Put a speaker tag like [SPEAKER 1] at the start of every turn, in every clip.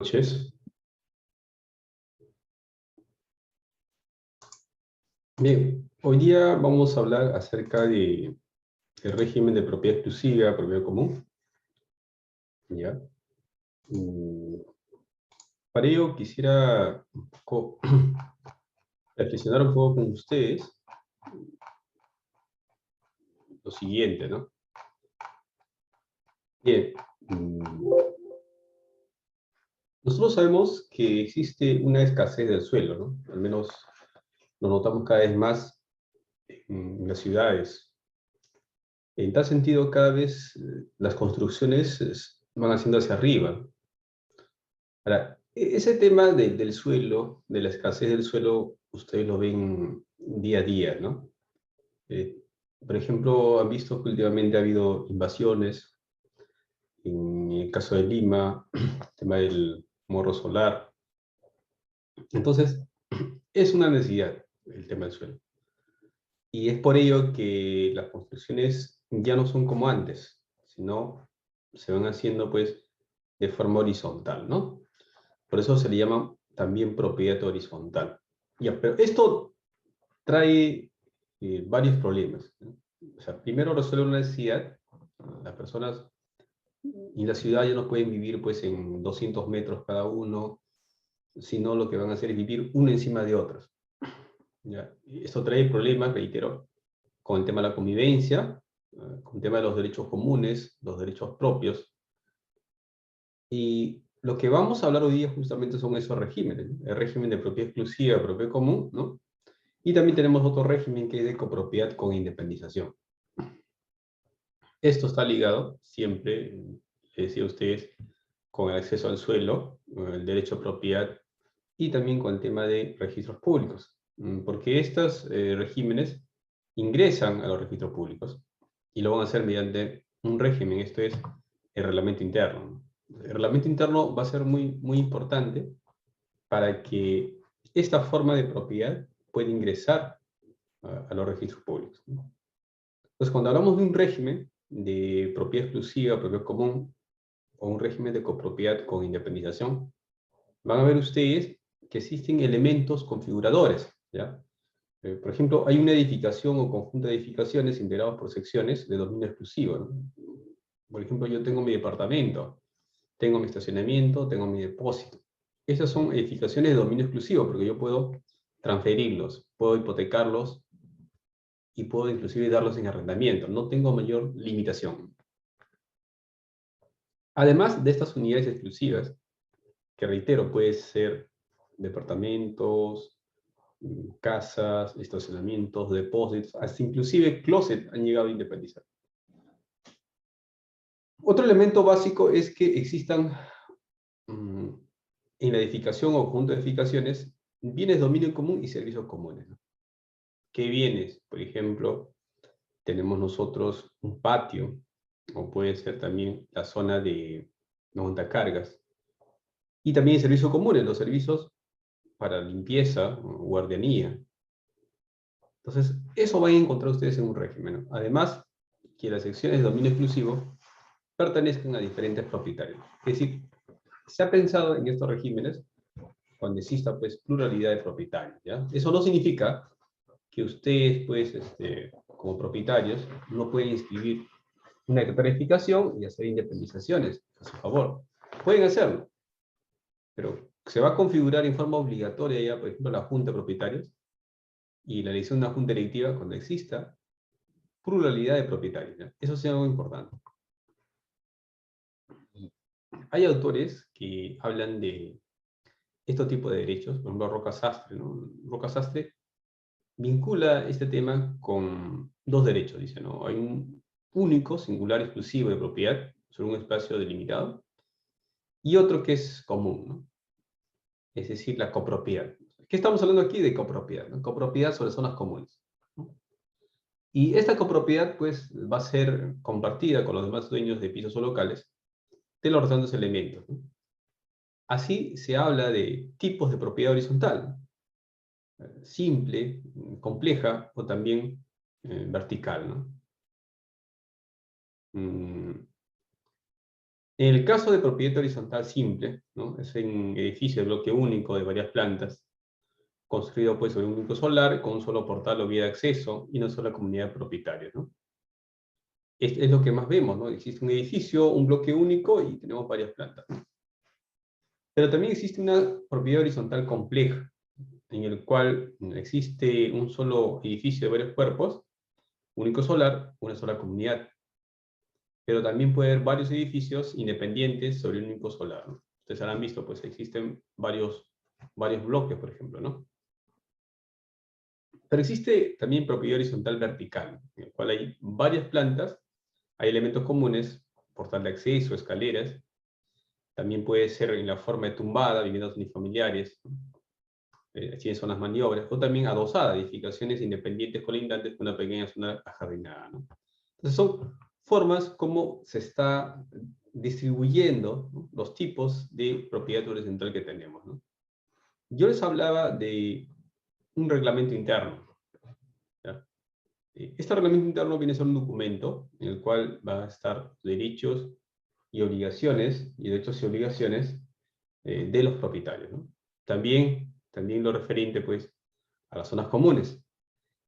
[SPEAKER 1] Noches. Bien, hoy día vamos a hablar acerca del régimen de propiedad exclusiva, propiedad común. ¿Ya? Mm, Para ello quisiera un poco reflexionar un poco con ustedes lo siguiente, ¿no? Bien, nosotros sabemos que existe una escasez del suelo, ¿no? Al menos lo notamos cada vez más en las ciudades. En tal sentido, cada vez las construcciones van haciendo hacia arriba. Ahora, ese tema del suelo, de la escasez del suelo, ustedes lo ven día a día, ¿no? Eh, por ejemplo, han visto que últimamente ha habido invasiones, en el caso de Lima, el tema del morro solar. Entonces, es una necesidad el tema del suelo. Y es por ello que las construcciones ya no son como antes, sino se van haciendo pues de forma horizontal, ¿no? Por eso se le llama también propiedad horizontal. Ya, pero esto trae varios problemas, ¿no? O sea, primero resuelve una necesidad. Las personas y la ciudad ya no pueden vivir pues en 200 metros cada uno, sino lo que van a hacer es vivir uno encima de otros. ¿Ya? Y esto trae problemas, reitero, con el tema de la convivencia, con el tema de los derechos comunes, los derechos propios. Y lo que vamos a hablar hoy día justamente son esos regímenes, ¿no? El régimen de propiedad exclusiva, propiedad común, ¿no? Y también tenemos otro régimen que es de copropiedad con independización. Esto está ligado siempre, les decía a ustedes, con el acceso al suelo, el derecho a propiedad y también con el tema de registros públicos. Porque estos regímenes ingresan a los registros públicos y lo van a hacer mediante un régimen, esto es el reglamento interno. El reglamento interno va a ser muy, muy importante para que esta forma de propiedad pueda ingresar a los registros públicos, ¿no? Entonces, cuando hablamos de un régimen de propiedad exclusiva, propiedad común, o un régimen de copropiedad con independización, van a ver ustedes que existen elementos configuradores, ¿ya? Por ejemplo, hay una edificación o conjunto de edificaciones integrados por secciones de dominio exclusivo, ¿no? Por ejemplo, yo tengo mi departamento, tengo mi estacionamiento, tengo mi depósito. Esas son edificaciones de dominio exclusivo, porque yo puedo transferirlos, puedo hipotecarlos y puedo inclusive darlos en arrendamiento. No tengo mayor limitación. Además de estas unidades exclusivas, que reitero, puede ser departamentos, casas, estacionamientos, depósitos, hasta inclusive closet han llegado a independizar. Otro elemento básico es que existan en la edificación o conjunto de edificaciones bienes de dominio común y servicios comunes, ¿no? ¿Qué bienes? Por ejemplo, tenemos nosotros un patio, o puede ser también la zona de montacargas. Y también servicios comunes, los servicios para limpieza, guardianía. Entonces, eso van a encontrar ustedes en un régimen, ¿no? Además, que las secciones de dominio exclusivo pertenezcan a diferentes propietarios. Es decir, se ha pensado en estos regímenes cuando exista pues pluralidad de propietarios, ¿ya? Eso no significa que ustedes pues como propietarios no pueden inscribir una tarificación y hacer independizaciones a su favor. Pueden hacerlo, pero se va a configurar en forma obligatoria ya, por ejemplo, la junta de propietarios y la elección de una junta directiva cuando exista pluralidad de propietarios, ¿ya? Eso es algo importante. Hay autores que hablan de este tipo de derechos, por ejemplo, Roca Sastre, ¿no? Roca Sastre vincula este tema con dos derechos, dice, ¿no? Hay un único, singular, exclusivo de propiedad sobre un espacio delimitado y otro que es común, ¿no? Es decir, la copropiedad. ¿Qué estamos hablando aquí de copropiedad, ¿no? Copropiedad sobre zonas comunes, ¿no? Y esta copropiedad, pues, va a ser compartida con los demás dueños de pisos o locales de los restantes elementos, ¿no? Así se habla de tipos de propiedad horizontal, simple, compleja o también vertical, ¿no? En el caso de propiedad horizontal simple, ¿no? Es un edificio de bloque único de varias plantas, construido pues sobre un único solar, con un solo portal o vía de acceso y una sola comunidad de propietarios, ¿no? Es lo que más vemos, ¿no? Existe un edificio, un bloque único y tenemos varias plantas, ¿no? Pero también existe una propiedad horizontal compleja, en el cual existe un solo edificio de varios cuerpos, único solar, una sola comunidad. Pero también puede haber varios edificios independientes sobre un único solar, ¿no? Ustedes habrán visto, pues existen varios bloques, por ejemplo, ¿no? Pero existe también propiedad horizontal vertical, en el cual hay varias plantas, hay elementos comunes, portal de acceso, escaleras, también puede ser en la forma de tumbada, viviendas unifamiliares, tiene zonas maniobras, o también adosada, edificaciones independientes colindantes con una pequeña zona ajardinada, ¿no? Entonces son formas como se está distribuyendo, ¿no?, los tipos de propiedad horizontal que tenemos, ¿no? Yo les hablaba de un reglamento interno, ¿ya? Este reglamento interno viene a ser un documento en el cual van a estar derechos y obligaciones, y derechos y obligaciones de los propietarios, ¿no? También lo referente, pues, a las zonas comunes.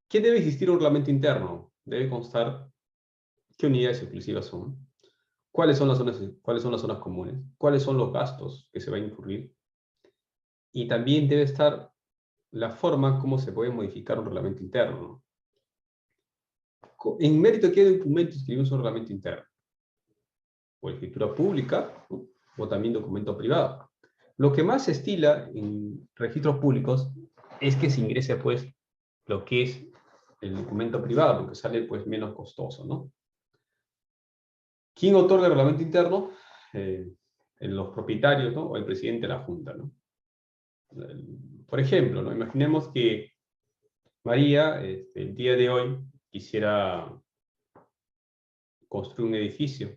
[SPEAKER 1] ¿Qué debe existir un reglamento interno? Debe constar qué unidades exclusivas son, cuáles son las zonas comunes, cuáles son los gastos que se va a incurrir, y también debe estar la forma como se puede modificar un reglamento interno, ¿no? En mérito, ¿qué documento escribimos un reglamento interno? O escritura pública, ¿no?, o también documento privado. Lo que más se estila en registros públicos es que se ingrese, pues, lo que es el documento privado, porque sale, pues, menos costoso, ¿no? ¿Quién otorga el reglamento interno? Los propietarios, ¿no?, o el presidente de la Junta, ¿no? Por ejemplo, ¿no?, imaginemos que María, el día de hoy, quisiera construir un edificio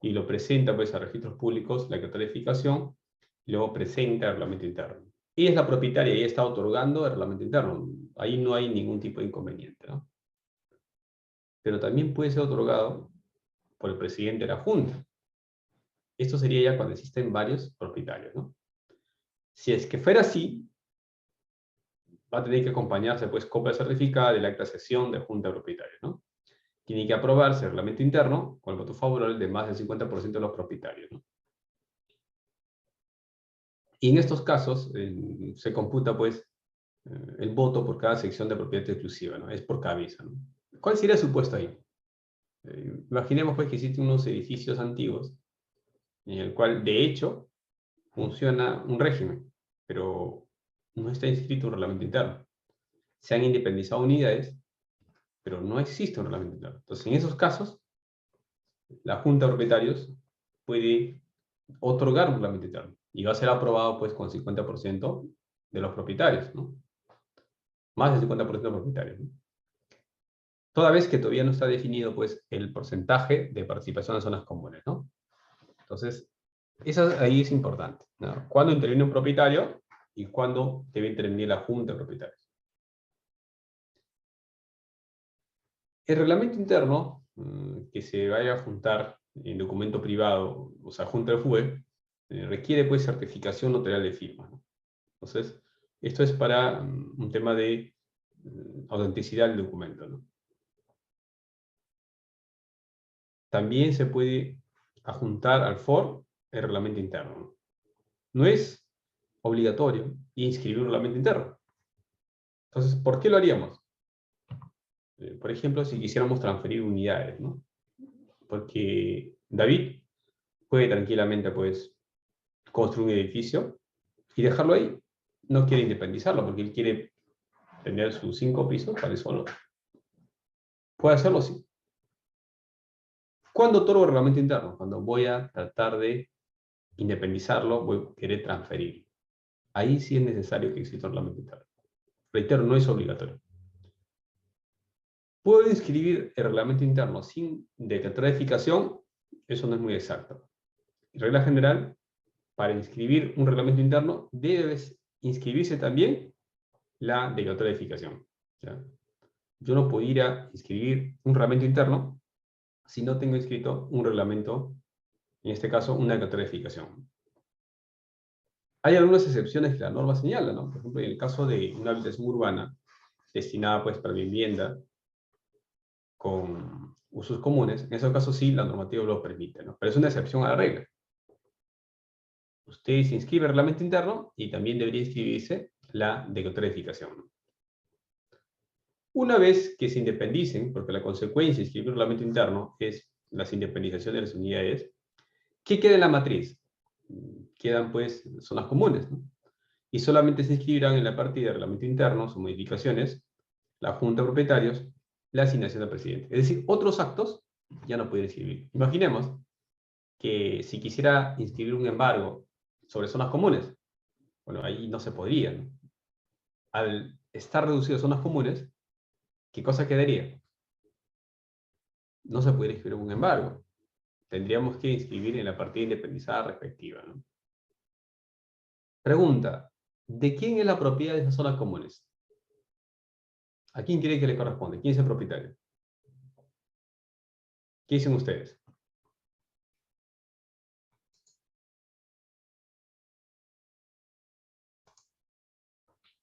[SPEAKER 1] y lo presenta, pues, a registros públicos, la edificación, y luego presenta el reglamento interno. Ella es la propietaria y ella está otorgando el reglamento interno. Ahí no hay ningún tipo de inconveniente, ¿no? Pero también puede ser otorgado por el presidente de la Junta. Esto sería ya cuando existen varios propietarios, ¿no? Si es que fuera así, va a tener que acompañarse, pues, copia certificada del acta de sesión de Junta de Propietarios, ¿no? Tiene que aprobarse el reglamento interno con el voto favorable de más del 50% de los propietarios, ¿no? Y en estos casos se computa, pues, el voto por cada sección de propiedad exclusiva, ¿no? Es por cabeza, ¿no? ¿Cuál sería el supuesto ahí? Imaginemos, pues, que existen unos edificios antiguos en el cual, de hecho, funciona un régimen, pero no está inscrito un reglamento interno. Se han independizado unidades, pero no existe un reglamento interno. Entonces, en esos casos, la Junta de Propietarios puede otorgar un reglamento interno y va a ser aprobado, pues, con el 50% de los propietarios, ¿no? Más del 50% de los propietarios, ¿no? Toda vez que todavía no está definido, pues, el porcentaje de participación en zonas comunes, ¿no? Entonces, eso ahí es importante, ¿no? ¿Cuándo interviene un propietario y cuándo debe intervenir la Junta de Propietarios? El reglamento interno, que se vaya a juntar en documento privado, o sea, junta de FUE, requiere, pues, certificación notarial de firma, ¿no? Entonces, esto es para un tema de autenticidad del documento, ¿no? También se puede adjuntar al FOR el reglamento interno, ¿no? No es obligatorio inscribir un reglamento interno. Entonces, ¿por qué lo haríamos? Por ejemplo, si quisiéramos transferir unidades, ¿no? Porque David puede tranquilamente, pues, construir un edificio y dejarlo ahí. No quiere independizarlo porque él quiere tener sus 5 pisos para él solo. Puede hacerlo, sí. ¿Cuándo otorgo el reglamento interno? Cuando voy a tratar de independizarlo, voy a querer transferirlo. Ahí sí es necesario que exista un reglamento interno. Reitero, no es obligatorio. ¿Puedo inscribir el reglamento interno sin decretar edificación? Eso no es muy exacto. En regla general, para inscribir un reglamento interno, debe inscribirse también la declaratoria de edificación, ¿ya? Yo no puedo ir a inscribir un reglamento interno si no tengo inscrito un reglamento En este caso, una declaratoria de edificación. Hay algunas excepciones que la norma señala, ¿no? Por ejemplo, en el caso de una habitación urbana destinada pues para vivienda con usos comunes, en esos casos sí la normativa lo permite, ¿no? Pero es una excepción a la regla. Usted se inscribe el reglamento interno y también debería inscribirse la declaratoria de edificación. Una vez que se independicen, porque la consecuencia de inscribir un reglamento interno es la independización de las unidades, ¿qué queda en la matriz? Quedan pues zonas comunes, ¿no? Y solamente se inscribirán en la partida de reglamento interno sus modificaciones, la junta de propietarios, la asignación del presidente. Es decir, otros actos ya no pueden inscribir. Imaginemos que si quisiera inscribir un embargo sobre zonas comunes, bueno, ahí no se podría, ¿no? Al estar reducido a zonas comunes, ¿qué cosa quedaría? No se podría inscribir un embargo. Tendríamos que inscribir en la partida independizada respectiva, ¿no? Pregunta, ¿de quién es la propiedad de esas zonas comunes? ¿A quién cree que le corresponde? ¿Quién es el propietario? ¿Qué dicen ustedes?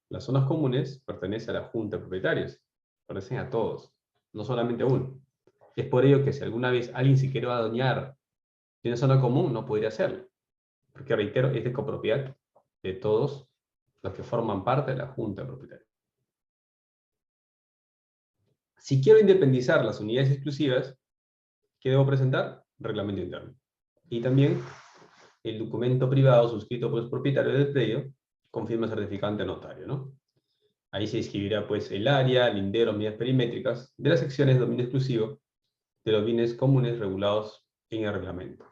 [SPEAKER 1] Las zonas comunes pertenecen a la junta de propietarios, pertenecen a todos, no solamente a uno. Es por ello que si alguna vez alguien se quiere adueñar de una zona común, no podría hacerlo, porque reitero, es de copropiedad de todos los que forman parte de la junta de propietarios. Si quiero independizar las unidades exclusivas, ¿qué debo presentar? Reglamento interno. Y también el documento privado suscrito por los propietarios del predio con firma certificante notario, ¿no? Ahí se inscribirá pues el área, lindero, medidas perimétricas de las secciones de dominio exclusivo de los bienes comunes regulados en el reglamento.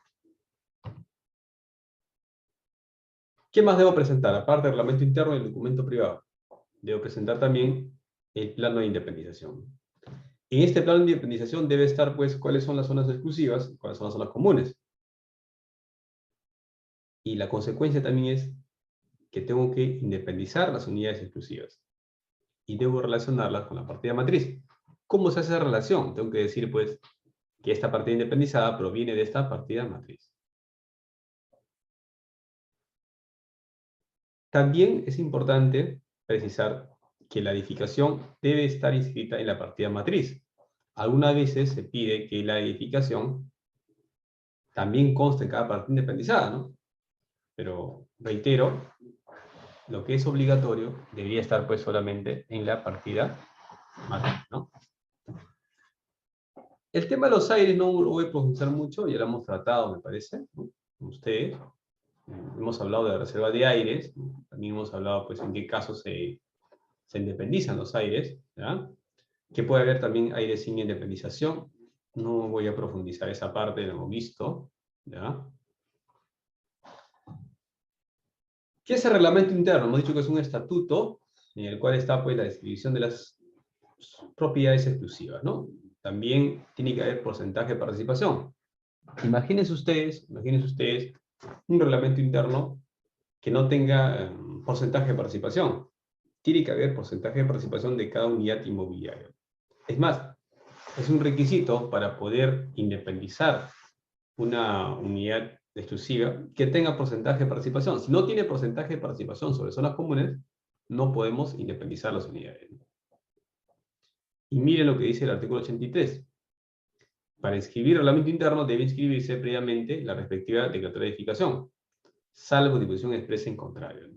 [SPEAKER 1] ¿Qué más debo presentar? Aparte del reglamento interno y el documento privado, debo presentar también el plano de independización. En este plano de independización debe estar pues cuáles son las zonas exclusivas y cuáles son las zonas comunes. Y la consecuencia también es que tengo que independizar las unidades exclusivas y debo relacionarlas con la partida matriz. ¿Cómo se hace esa relación? Tengo que decir pues que esta partida independizada proviene de esta partida matriz. También es importante precisar que la edificación debe estar inscrita en la partida matriz. Algunas veces se pide que la edificación también conste en cada partida independizada, ¿no? Pero reitero, lo que es obligatorio debería estar pues solamente en la partida matriz, ¿no? El tema de los aires no lo voy a profundizar mucho, ya lo hemos tratado, me parece, ¿no? Con ustedes. Hemos hablado de la reserva de aires, ¿no? También hemos hablado pues en qué casos se independizan los aires, ¿ya? Que puede haber también aires sin independización. No voy a profundizar esa parte, lo hemos visto, ¿ya? ¿Qué es el reglamento interno? Hemos dicho que es un estatuto en el cual está pues la descripción de las propiedades exclusivas, ¿no? También tiene que haber porcentaje de participación. Imagínense ustedes un reglamento interno que no tenga porcentaje de participación. Tiene que haber porcentaje de participación de cada unidad inmobiliaria. Es más, es un requisito para poder independizar una unidad exclusiva que tenga porcentaje de participación. Si no tiene porcentaje de participación sobre zonas comunes, no podemos independizar las unidades. Y miren lo que dice el artículo 83. Para inscribir el reglamento interno debe inscribirse previamente la respectiva declaratoria de edificación, salvo disposición expresa en contrario.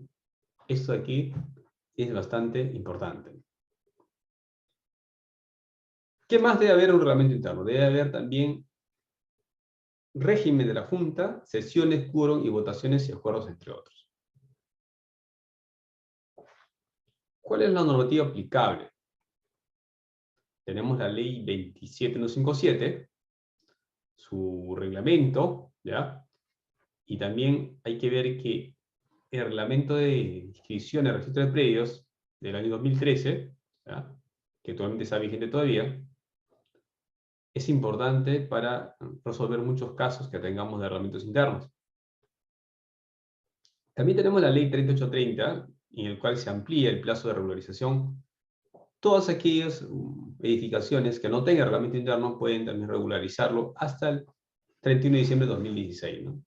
[SPEAKER 1] Esto de aquí es bastante importante. ¿Qué más debe haber en un reglamento interno? Debe haber también régimen de la Junta, sesiones, quórum y votaciones y acuerdos, entre otros. ¿Cuál es la normativa aplicable? Tenemos la ley 27157, su reglamento, ¿ya? Y también hay que ver que el reglamento de inscripción en el registro de predios del año 2013, ¿ya? Que actualmente está vigente todavía, es importante para resolver muchos casos que tengamos de reglamentos internos. También tenemos la ley 3830, en el cual se amplía el plazo de regularización. Todas aquellas edificaciones que no tengan reglamento interno pueden también regularizarlo hasta el 31 de diciembre de 2016, ¿no?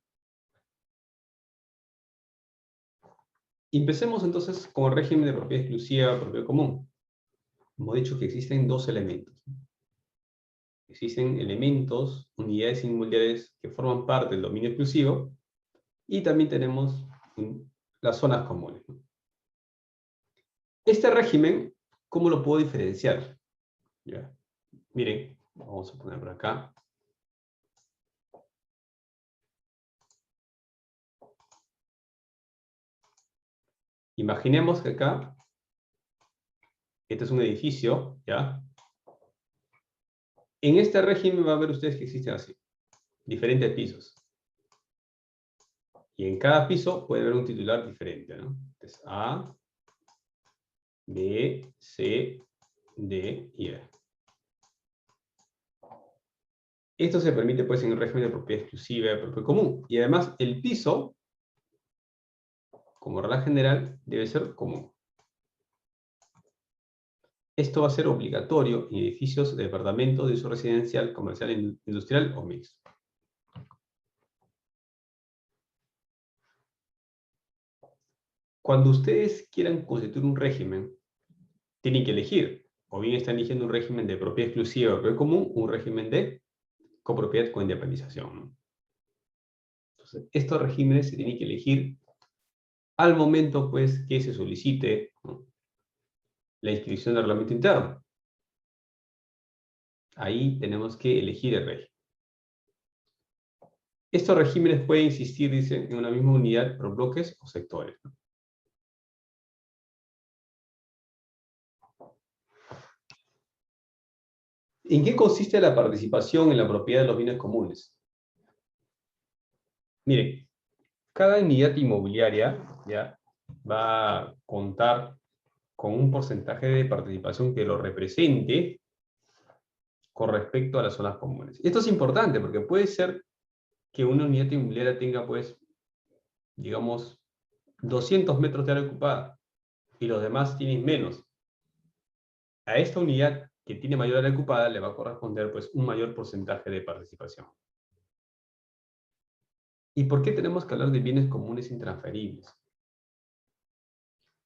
[SPEAKER 1] Empecemos entonces con el régimen de propiedad exclusiva, propiedad común. Hemos dicho que existen dos elementos. Existen elementos, unidades inmobiliarias que forman parte del dominio exclusivo, y también tenemos las zonas comunes. Este régimen, ¿cómo lo puedo diferenciar? ¿Ya? Miren, vamos a poner por acá. Imaginemos que acá, este es un edificio, ¿ya? En este régimen va a ver ustedes que existen así, diferentes pisos. Y en cada piso puede haber un titular diferente, ¿no? Entonces, A, B, C, D y E. Esto se permite pues en el régimen de propiedad exclusiva y propiedad común. Y además el piso, como regla general, debe ser común. Esto va a ser obligatorio en edificios de departamentos de uso residencial, comercial, industrial o mixto. Cuando ustedes quieran constituir un régimen, tienen que elegir, o bien están eligiendo un régimen de propiedad exclusiva o propiedad común, o un régimen de copropiedad con independización, ¿no? Entonces, estos regímenes se tienen que elegir al momento, pues, que se solicite, ¿no?, la inscripción del reglamento interno. Ahí tenemos que elegir el régimen. Estos regímenes pueden existir, dicen, en una misma unidad por bloques o sectores, ¿no? ¿En qué consiste la participación en la propiedad de los bienes comunes? Mire, cada unidad inmobiliaria ya va a contar con un porcentaje de participación que lo represente con respecto a las zonas comunes. Esto es importante porque puede ser que una unidad inmobiliaria tenga, pues, digamos, 200 metros de área ocupada y los demás tienen menos. A esta unidad que tiene mayor área ocupada le va a corresponder, pues, un mayor porcentaje de participación. ¿Y por qué tenemos que hablar de bienes comunes intransferibles?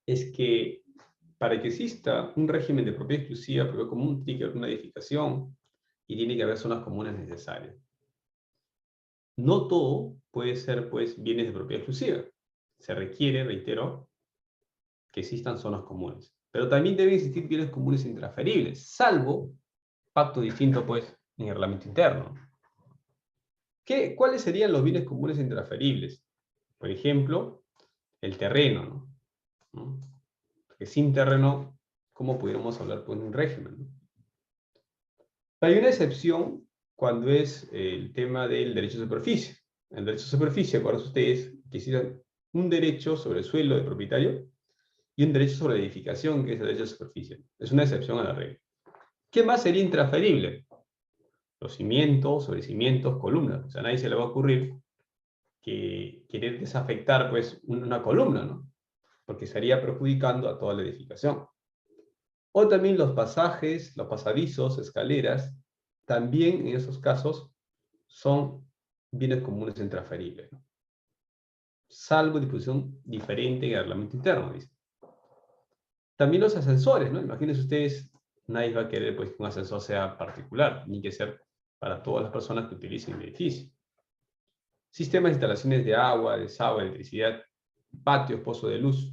[SPEAKER 1] Es que para que exista un régimen de propiedad exclusiva, propiedad común, tiene que haber una edificación y tiene que haber zonas comunes necesarias. No todo puede ser, pues, bienes de propiedad exclusiva. Se requiere, reitero, que existan zonas comunes. Pero también deben existir bienes comunes intransferibles, salvo pacto distinto, pues, en el reglamento interno. ¿Cuáles serían los bienes comunes intransferibles? Por ejemplo, el terreno, ¿no? Porque sin terreno, ¿cómo pudiéramos hablar, pues, de un régimen, ¿no? Hay una excepción cuando es el tema del derecho de superficie. El derecho de superficie, acuérdense ustedes, que existe un derecho sobre el suelo del propietario y un derecho sobre la edificación, que es el derecho de superficie. Es una excepción a la regla. ¿Qué más sería intransferible? Los cimientos, sobrecimientos, columnas. O sea, a nadie se le va a ocurrir que querer desafectar, pues, una columna, ¿no? Porque estaría perjudicando a toda la edificación. O también los pasajes, los pasadizos, escaleras, también en esos casos son bienes comunes intransferibles, ¿no? Salvo disposición diferente en el reglamento interno, dice. También los ascensores, ¿no? Imagínense ustedes, nadie va a querer, pues, que un ascensor sea particular, ni que sea para todas las personas que utilicen el edificio. Sistemas de instalaciones de agua, desagüe, electricidad, patios, pozos de luz.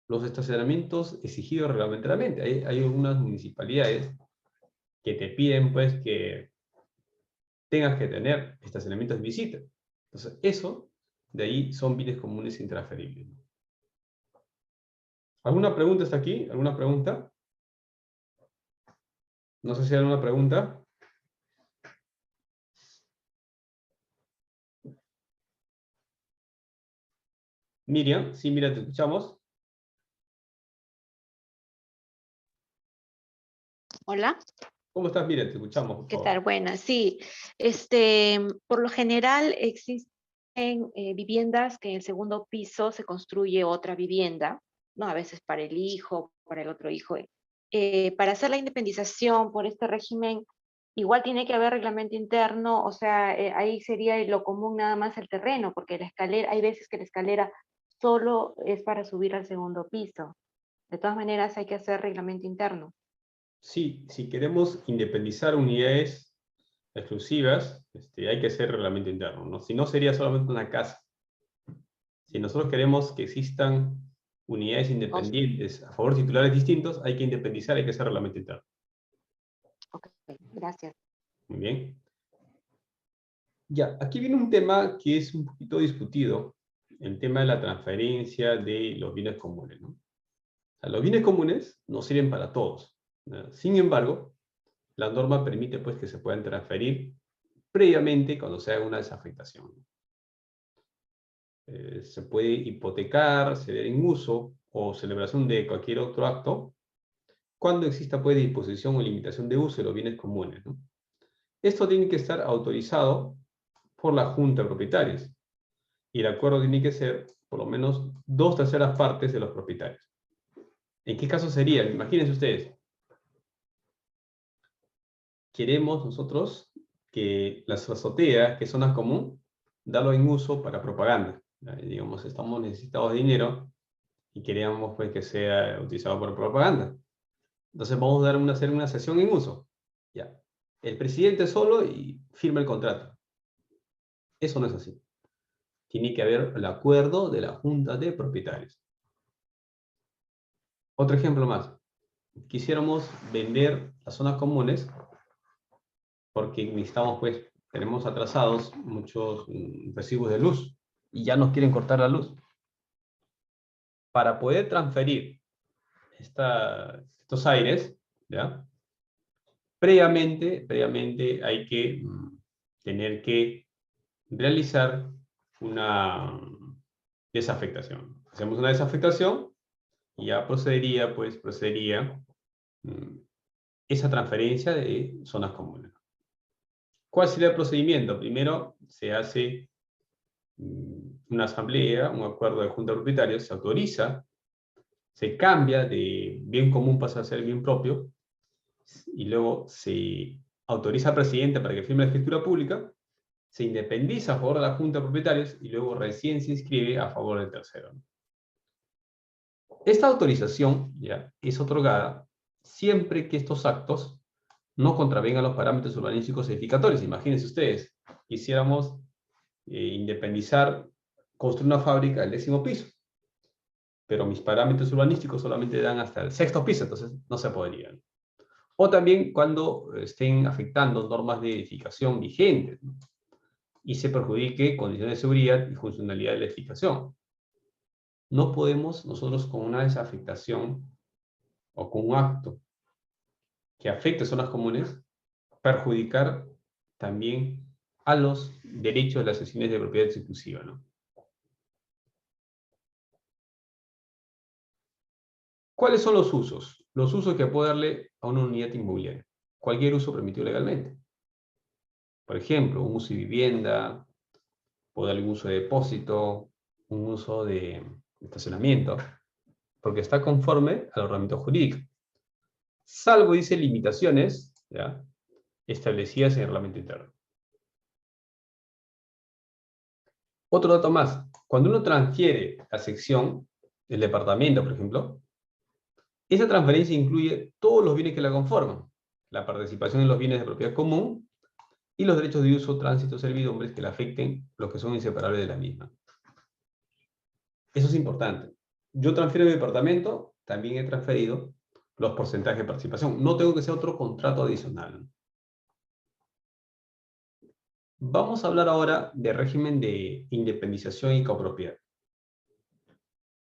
[SPEAKER 1] Los estacionamientos exigidos reglamentariamente. Hay algunas municipalidades que te piden, pues, que tengas que tener estacionamientos de visita. Entonces, eso, de ahí son bienes comunes intransferibles. ¿Alguna pregunta hasta aquí? ¿Alguna pregunta? No sé si hay alguna pregunta. Miriam, sí, mira, te escuchamos.
[SPEAKER 2] Hola,
[SPEAKER 1] ¿Cómo estás, Miriam? Te escuchamos, por
[SPEAKER 2] ¿qué
[SPEAKER 1] favor.
[SPEAKER 2] tal? Buenas, sí. Por lo general existen viviendas que en el segundo piso se construye otra vivienda, ¿no? A veces para el hijo, para el otro hijo. Para hacer la independización por este régimen, igual tiene que haber reglamento interno, o sea, ahí sería lo común nada más el terreno, porque la escalera, hay veces que la escalera solo es para subir al segundo piso. De todas maneras hay que hacer reglamento interno.
[SPEAKER 1] Sí, si queremos independizar unidades exclusivas, hay que hacer reglamento interno, ¿no? Si no, sería solamente una casa. Si nosotros queremos que existan unidades
[SPEAKER 2] O-
[SPEAKER 1] independientes a favor de titulares distintos, hay que independizar, hay que hacer reglamento interno.
[SPEAKER 2] ok, gracias.
[SPEAKER 1] Muy bien. Ya, aquí viene un tema que es un poquito discutido, el tema de la transferencia de los bienes comunes, ¿no? O sea, los bienes comunes no sirven para todos, ¿no? Sin embargo, la norma permite pues, que se puedan transferir previamente cuando se haga una desafectación. Se puede hipotecar, ceder en uso o celebración de cualquier otro acto cuando exista pues, disposición o limitación de uso de los bienes comunes, ¿no? Esto tiene que estar autorizado por la Junta de Propietarios y el acuerdo tiene que ser por lo menos 2/3 partes de los propietarios. ¿En qué caso sería? Imagínense ustedes. Queremos nosotros que las azoteas, que es zona común, darlo en uso para propaganda. Digamos, estamos necesitados de dinero y queríamos pues, que sea utilizado para propaganda. Entonces vamos a hacer una sesión en uso. Ya. El presidente solo y firma el contrato. Eso no es así. Tiene que haber el acuerdo de la Junta de Propietarios. Otro ejemplo más. Quisiéramos vender las zonas comunes porque necesitamos, pues, tenemos atrasados muchos recibos de luz y ya nos quieren cortar la luz. Para poder transferir estos aires, ¿ya? Previamente hay que tener que realizar una desafectación. Hacemos una desafectación y ya procedería esa transferencia de zonas comunes. ¿Cuál sería el procedimiento? Primero se hace una asamblea, un acuerdo de junta de propietarios, se autoriza, se cambia de bien común pasa a ser bien propio, y luego se autoriza al presidente para que firme la escritura pública, se independiza a favor de la junta de propietarios y luego recién se inscribe a favor del tercero. Esta autorización ya es otorgada siempre que estos actos no contravengan los parámetros urbanísticos edificatorios. Imagínense ustedes, quisiéramos independizar, construir una fábrica al 10º piso, pero mis parámetros urbanísticos solamente dan hasta el 6º piso, entonces no se podrían. O también cuando estén afectando normas de edificación vigentes, ¿no? Y se perjudique condiciones de seguridad y funcionalidad de la edificación. No podemos nosotros con una desafectación o con un acto que afecte zonas comunes perjudicar también a los derechos de las sesiones de propiedad exclusiva, ¿no? ¿Cuáles son los usos? Los usos que puede darle a una unidad inmobiliaria. Cualquier uso permitido legalmente. Por ejemplo, un uso de vivienda, puede darle un uso de depósito, un uso de estacionamiento, porque está conforme al ordenamiento jurídico. Salvo, dice, limitaciones, ¿ya?, establecidas en el reglamento interno. Otro dato más. Cuando uno transfiere la sección, el departamento, por ejemplo, esa transferencia incluye todos los bienes que la conforman, la participación en los bienes de propiedad común y los derechos de uso, tránsito, servidumbres que la afecten, los que son inseparables de la misma. Eso es importante. Yo transfiero mi departamento, también he transferido los porcentajes de participación. No tengo que hacer otro contrato adicional. Vamos a hablar ahora del régimen de independización y copropiedad.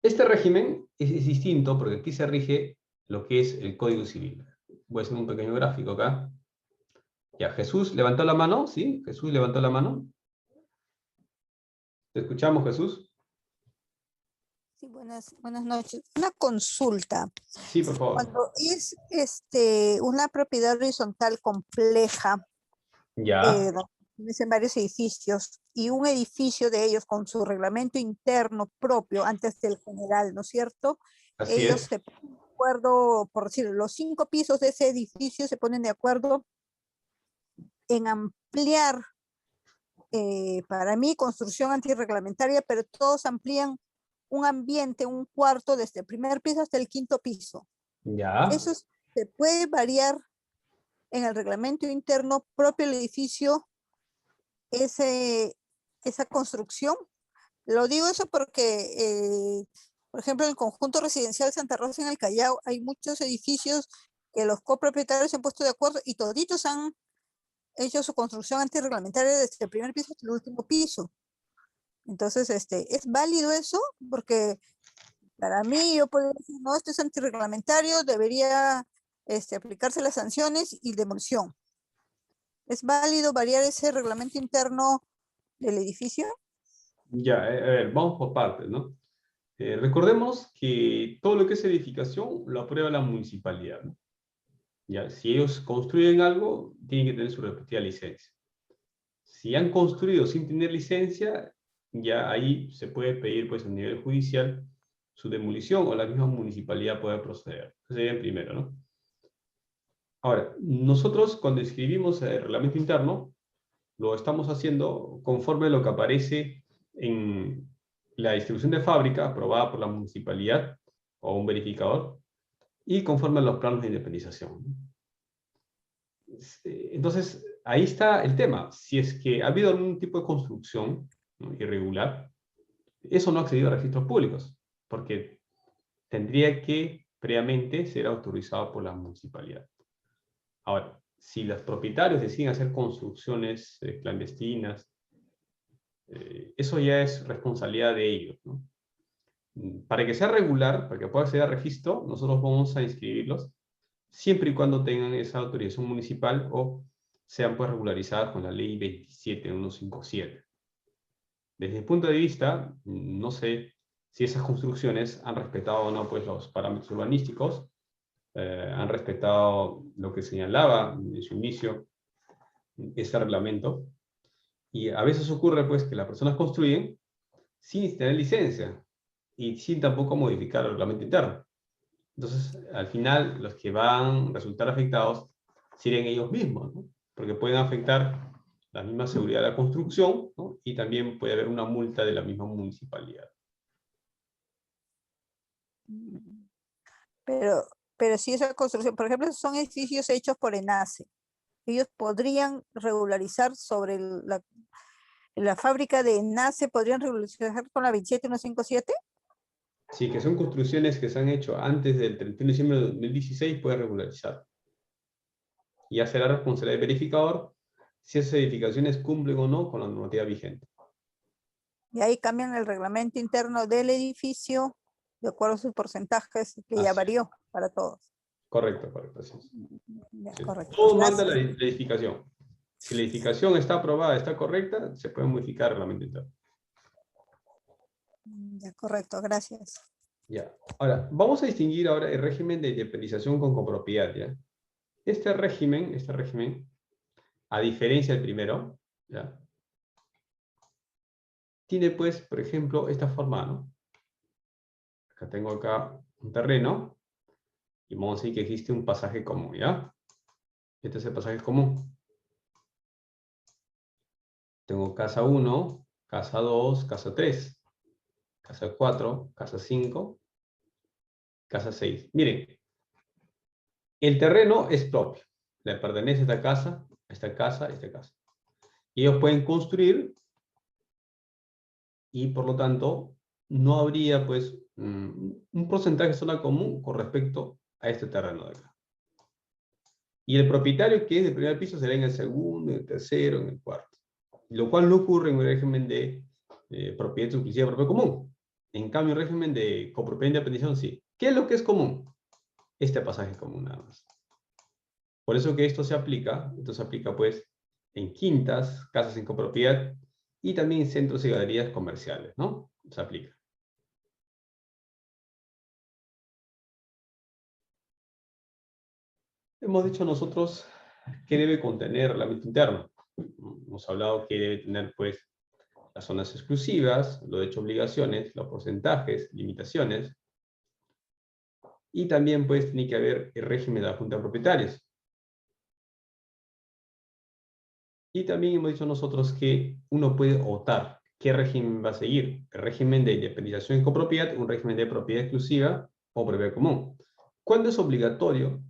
[SPEAKER 1] Este régimen es distinto porque aquí se rige lo que es el Código Civil. Voy a hacer un pequeño gráfico acá. Ya, Jesús levantó la mano, ¿sí? Jesús levantó la mano. ¿Te escuchamos, Jesús?
[SPEAKER 3] Sí, buenas noches. Una consulta.
[SPEAKER 1] Sí, por favor.
[SPEAKER 3] Cuando es una propiedad horizontal compleja,
[SPEAKER 1] Ya,
[SPEAKER 3] donde tienes varios edificios y un edificio de ellos con su reglamento interno propio antes del general, ¿no es cierto?
[SPEAKER 1] así
[SPEAKER 3] Ellos
[SPEAKER 1] es.
[SPEAKER 3] se ponen de acuerdo, por decir, los 5 pisos de ese edificio se ponen de acuerdo en ampliar, para mí, construcción antirreglamentaria, pero todos amplían un ambiente, un cuarto desde el primer piso hasta el quinto piso.
[SPEAKER 1] Ya.
[SPEAKER 3] Eso se puede variar en el reglamento interno propio del edificio, esa construcción. Lo digo eso porque, por ejemplo, en el conjunto residencial Santa Rosa en el Callao hay muchos edificios que los copropietarios se han puesto de acuerdo y toditos han hecho su construcción antirreglamentaria desde el primer piso hasta el último piso. Entonces, es válido eso, porque para mí yo podría decir, no, esto es antirreglamentario, debería aplicarse las sanciones y demolición. ¿Es válido variar ese reglamento interno del edificio?
[SPEAKER 1] Ya, a ver, vamos por partes, ¿no? Recordemos que todo lo que es edificación lo aprueba la municipalidad, ¿no? Ya, si ellos construyen algo, tienen que tener su respectiva licencia. Si han construido sin tener licencia, ya ahí se puede pedir, pues, a nivel judicial su demolición o la misma municipalidad puede proceder. Eso sería el primero, ¿no? Ahora, nosotros cuando escribimos el reglamento interno, lo estamos haciendo conforme a lo que aparece en la distribución de fábrica aprobada por la municipalidad o un verificador y conforme a los planos de independización. Entonces, ahí está el tema. Si es que ha habido algún tipo de construcción, ¿no?, irregular, eso no ha accedido a registros públicos, porque tendría que previamente ser autorizado por la municipalidad. Ahora, si los propietarios deciden hacer construcciones clandestinas, eso ya es responsabilidad de ellos, ¿no? Para que sea regular, para que pueda acceder a registro, nosotros vamos a inscribirlos siempre y cuando tengan esa autorización municipal o sean, pues, regularizadas con la ley 27157. Desde el punto de vista, no sé si esas construcciones han respetado o no, pues, los parámetros urbanísticos, han respetado lo que señalaba en su inicio ese reglamento, y a veces ocurre, pues, que las personas construyen sin tener licencia y sin tampoco modificar el reglamento interno. Entonces, al final, los que van a resultar afectados serían ellos mismos, ¿no? Porque pueden afectar la misma seguridad de la construcción, ¿no? Y también puede haber una multa de la misma municipalidad.
[SPEAKER 3] Pero si esa construcción, por ejemplo, son edificios hechos por ENACE, ellos podrían regularizar sobre la fábrica de ENACE, podrían regularizar con la 27157.
[SPEAKER 1] Sí, que son construcciones que se han hecho antes del 31 de diciembre de 2016, puede regularizar. Y ya será responsabilidad del verificador si esas edificaciones cumplen o no con la normativa vigente.
[SPEAKER 3] Y ahí cambian el reglamento interno del edificio de acuerdo a sus porcentajes, que ya
[SPEAKER 1] Así es.
[SPEAKER 3] varió para todos.
[SPEAKER 1] Correcto, correcto, así es.
[SPEAKER 3] Ya,
[SPEAKER 1] Sí.
[SPEAKER 3] correcto.
[SPEAKER 1] Todo manda la
[SPEAKER 3] Gracias.
[SPEAKER 1] edificación. Si la edificación está aprobada, está correcta, se puede modificar el reglamento interno.
[SPEAKER 3] Ya, correcto, gracias.
[SPEAKER 1] Ya. Ahora, vamos a distinguir ahora el régimen de independización con copropiedad, ¿ya? Este régimen, a diferencia del primero, ¿ya?, tiene, pues, por ejemplo, esta forma, ¿no? Tengo acá un terreno y vamos a decir que existe un pasaje común, ¿ya? Este es el pasaje común. Tengo casa 1, casa 2, casa 3, casa 4, casa 5, casa 6. Miren, el terreno es propio. Le pertenece a esta casa, a esta casa, a esta casa. Y ellos pueden construir y, por lo tanto, no habría, pues, un porcentaje de zona común con respecto a este terreno de acá. Y el propietario, que es del primer piso, será en el segundo, en el tercero, en el cuarto. Lo cual no ocurre en el régimen de propiedad exclusiva propia común. En cambio, en el régimen de copropiedad de independización, sí. ¿Qué es lo que es común? Este pasaje común nada más. Por eso que esto se aplica, pues, en quintas, casas en copropiedad y también en centros y galerías comerciales, ¿no? Se aplica. Hemos dicho nosotros qué debe contener el reglamento interno. Hemos hablado que debe tener, pues, las zonas exclusivas, lo de hecho obligaciones, los porcentajes, limitaciones, y también, pues, tiene que haber el régimen de la junta de propietarios. Y también hemos dicho nosotros que uno puede optar qué régimen va a seguir. El régimen de independización y copropiedad, un régimen de propiedad exclusiva o propiedad común. ¿Cuándo es obligatorio?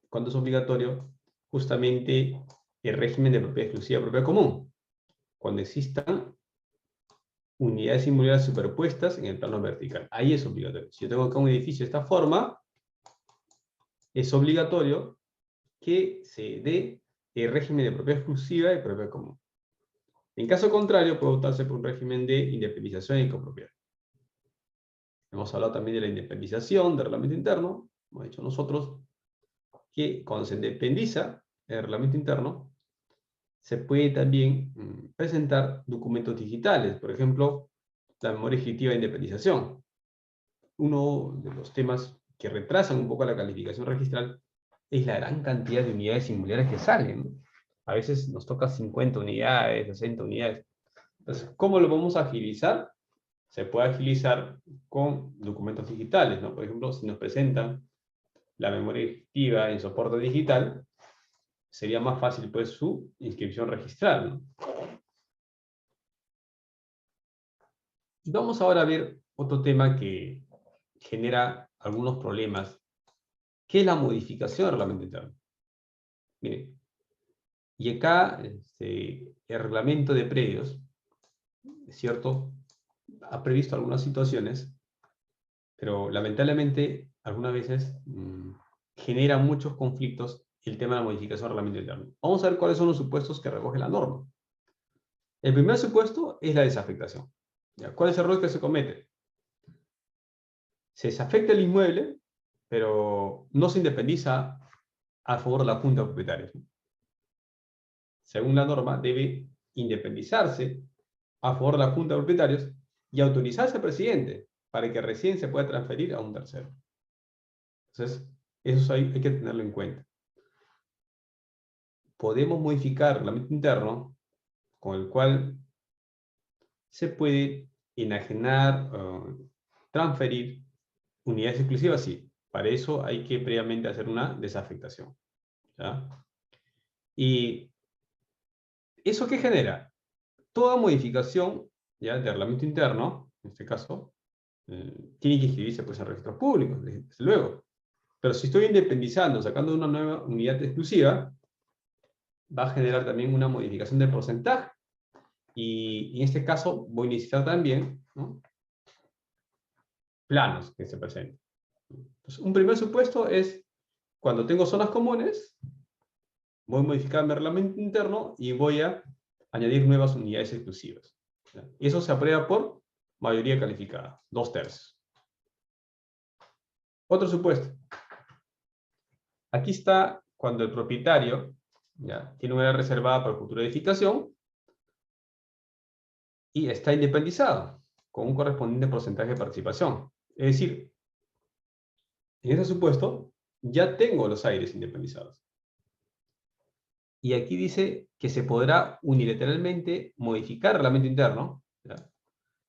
[SPEAKER 1] ¿Cuándo es obligatorio justamente el régimen de propiedad exclusiva o propiedad común? Cuando existan unidades inmobiliarias superpuestas en el plano vertical. Ahí es obligatorio. Si yo tengo acá un edificio de esta forma, es obligatorio que se dé el régimen de propiedad exclusiva y propiedad común. En caso contrario, puede optarse por un régimen de independización y copropiedad. Hemos hablado también de la independización del reglamento interno. Hemos dicho nosotros que cuando se independiza el reglamento interno, se puede también presentar documentos digitales. Por ejemplo, la memoria ejecutiva de independización. Uno de los temas que retrasan un poco la calificación registral es la gran cantidad de unidades inmobiliarias que salen, ¿no? A veces nos toca 50 unidades, 60 unidades. Entonces, ¿cómo lo vamos a agilizar? Se puede agilizar con documentos digitales, ¿no? Por ejemplo, si nos presentan la memoria ejecutiva en soporte digital, sería más fácil, pues, su inscripción registral, ¿no? Y vamos ahora a ver otro tema que genera algunos problemas, que es la modificación del reglamento interno. Miren, y acá el reglamento de predios, es cierto, ha previsto algunas situaciones, pero lamentablemente algunas veces genera muchos conflictos el tema de la modificación del reglamento interno. Vamos a ver cuáles son los supuestos que recoge la norma. El primer supuesto es la desafectación. ¿Ya? ¿Cuál es el error que se comete? Se desafecta el inmueble, pero no se independiza a favor de la Junta de Propietarios. Según la norma, debe independizarse a favor de la Junta de Propietarios y autorizarse al presidente para que recién se pueda transferir a un tercero. Entonces, eso hay que tenerlo en cuenta. Podemos modificar el reglamento interno con el cual se puede enajenar, transferir unidades exclusivas, sí. Para eso hay que previamente hacer una desafectación. ¿Ya? ¿Y eso qué genera? Toda modificación, ¿ya?, de reglamento interno, en este caso, tiene que inscribirse, pues, en registros públicos, desde luego. Pero si estoy independizando, sacando una nueva unidad exclusiva, va a generar también una modificación de porcentaje. Y en este caso voy a necesitar también, ¿no?, planos que se presenten. Entonces, un primer supuesto es cuando tengo zonas comunes, voy a modificar mi reglamento interno y voy a añadir nuevas unidades exclusivas. ¿Ya? Y eso se aprueba por mayoría calificada, 2/3. Otro supuesto. Aquí está cuando el propietario, ¿ya?, tiene una área reservada para futura edificación y está independizado con un correspondiente porcentaje de participación. Es decir, en ese supuesto ya tengo los aires independizados. Y aquí dice que se podrá unilateralmente modificar el reglamento interno, ¿ya?,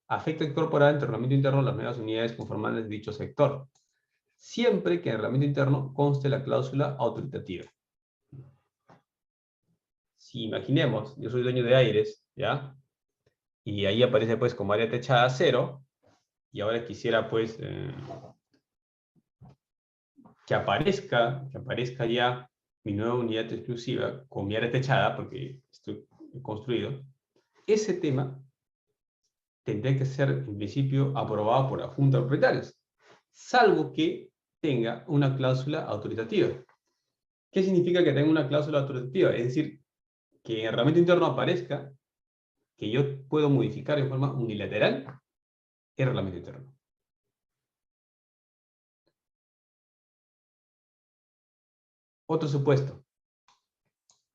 [SPEAKER 1] afecta incorporar entre el reglamento interno las nuevas unidades conformantes de dicho sector, siempre que en el reglamento interno conste la cláusula autoritativa. Si imaginemos, yo soy dueño de aires, ¿ya?, y ahí aparece, pues, como área techada 0, y ahora quisiera, pues, que aparezca ya mi nueva unidad exclusiva con mi área techada, porque estoy construido, ese tema tendría que ser, en principio, aprobado por la Junta de Propietarios, salvo que tenga una cláusula autoritativa. ¿Qué significa que tenga una cláusula autoritativa? Es decir, que en el reglamento interno aparezca que yo puedo modificar de forma unilateral el reglamento interno. Otro supuesto.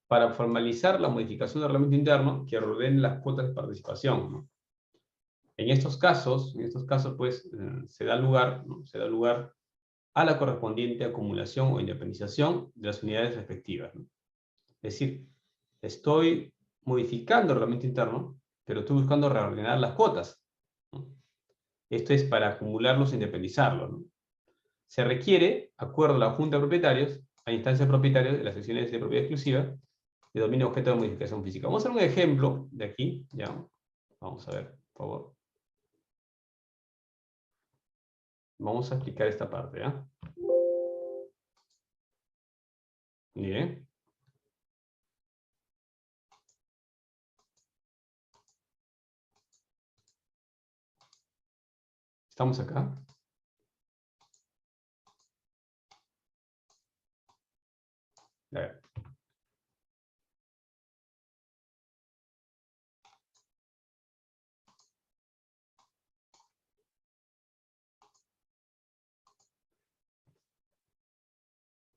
[SPEAKER 1] Para formalizar la modificación del reglamento interno, que ordene las cuotas de participación, ¿no? En estos casos, pues, se da lugar a la correspondiente acumulación o independización de las unidades respectivas, ¿no? Es decir, estoy modificando el reglamento interno, pero estoy buscando reordenar las cuotas, ¿no? Esto es para acumularlos e independizarlos, ¿no? Se requiere acuerdo a la Junta de Propietarios, a instancia de propietarios de las secciones de propiedad exclusiva, de dominio objeto de modificación física. Vamos a hacer un ejemplo de aquí, ya. Vamos a ver, por favor. Vamos a explicar esta parte, ¿ya? Bien. ¿Estamos acá? A ver.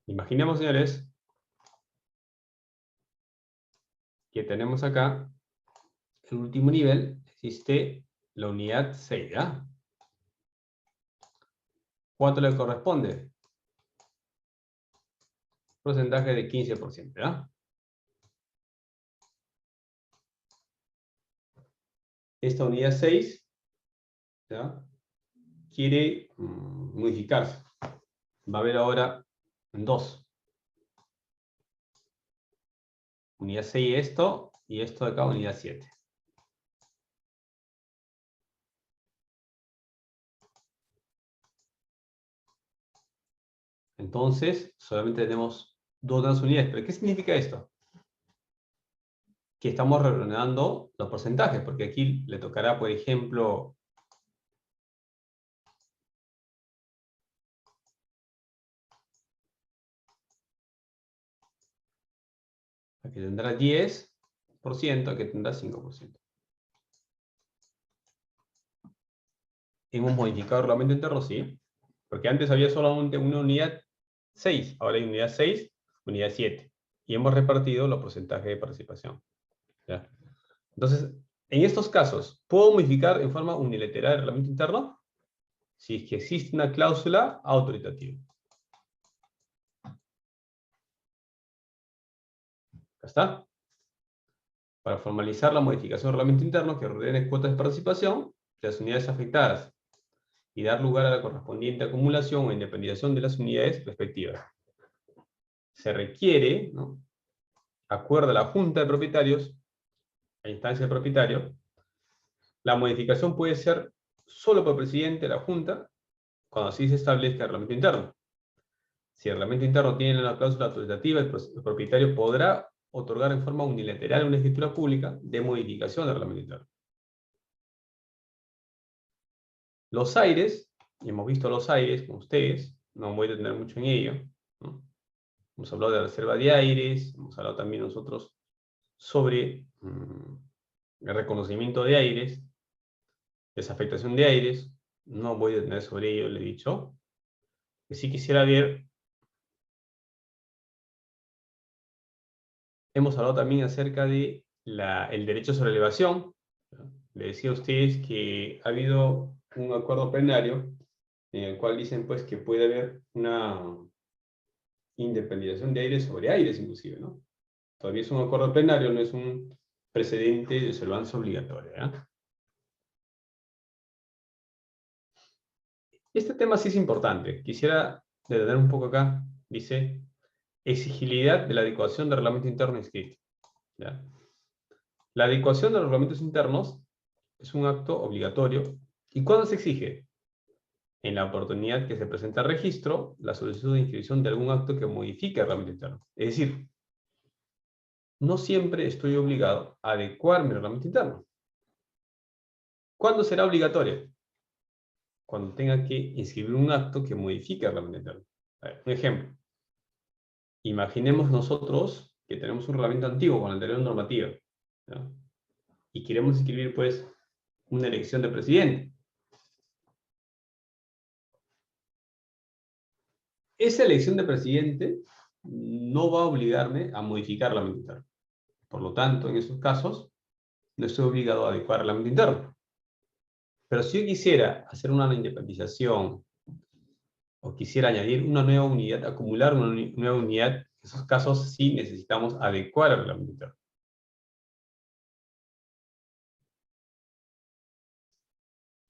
[SPEAKER 1] Imaginemos, señores, que tenemos acá, el último nivel, existe la unidad 6, ¿ya? ¿Cuánto le corresponde? Porcentaje de 15%, ¿ya? Esta unidad 6, ¿ya? Quiere modificarse. Va a haber ahora 2. Unidad 6 esto, y esto de acá unidad 7. Entonces, solamente tenemos 2 de las unidades. ¿Pero qué significa esto? Que estamos reordenando los porcentajes, porque aquí le tocará, por ejemplo, aquí tendrá 10%, aquí tendrá 5%. Hemos modificado el reglamento interno, sí, porque antes había solamente una unidad 6, ahora hay unidad 6, unidad 7, y hemos repartido los porcentajes de participación. ¿Ya? Entonces, en estos casos, ¿puedo modificar en forma unilateral el reglamento interno? Si es que existe una cláusula autoritativa. ¿Ya está? Para formalizar la modificación del reglamento interno que ordene cuotas de participación de las unidades afectadas y dar lugar a la correspondiente acumulación o independización de las unidades respectivas. Se requiere, ¿no?, acuerdo a la Junta de Propietarios, a instancia del propietario. La modificación puede ser solo por el presidente de la Junta, cuando así se establezca el reglamento interno. Si el reglamento interno tiene una cláusula autoritativa, el propietario podrá otorgar en forma unilateral una escritura pública de modificación del reglamento interno. Los aires, y hemos visto los aires con ustedes, no voy a detener mucho en ello, ¿no? Hemos hablado de la reserva de aires, hemos hablado también nosotros sobre el reconocimiento de aires, desafectación de aires, no voy a detener sobre ello, le he dicho. Que sí quisiera ver, hemos hablado también acerca de el derecho sobre elevación. Le decía a ustedes que ha habido un acuerdo plenario en el cual dicen pues que puede haber una independización de aires sobre aires inclusive, ¿no? Todavía es un acuerdo plenario, no es un precedente de observancia obligatoria, ¿eh? Este tema sí es importante. Quisiera detener un poco acá. Dice, exigibilidad de la adecuación del reglamento interno inscrito, ¿ya? La adecuación de los reglamentos internos es un acto obligatorio. ¿Y cuándo se exige? En la oportunidad que se presenta al registro la solicitud de inscripción de algún acto que modifique el reglamento interno. Es decir, no siempre estoy obligado a adecuar mi reglamento interno. ¿Cuándo será obligatorio? Cuando tenga que inscribir un acto que modifique el reglamento interno. A ver, un ejemplo. Imaginemos nosotros que tenemos un reglamento antiguo con la anterior normativa, ¿ya? Y queremos inscribir, pues, una elección de presidente. Esa elección de presidente no va a obligarme a modificar el reglamento interno. Por lo tanto, en esos casos, no estoy obligado a adecuar el reglamento interno. Pero si yo quisiera hacer una independización o quisiera añadir una nueva unidad, acumular una nueva unidad, en esos casos sí necesitamos adecuar el reglamento interno.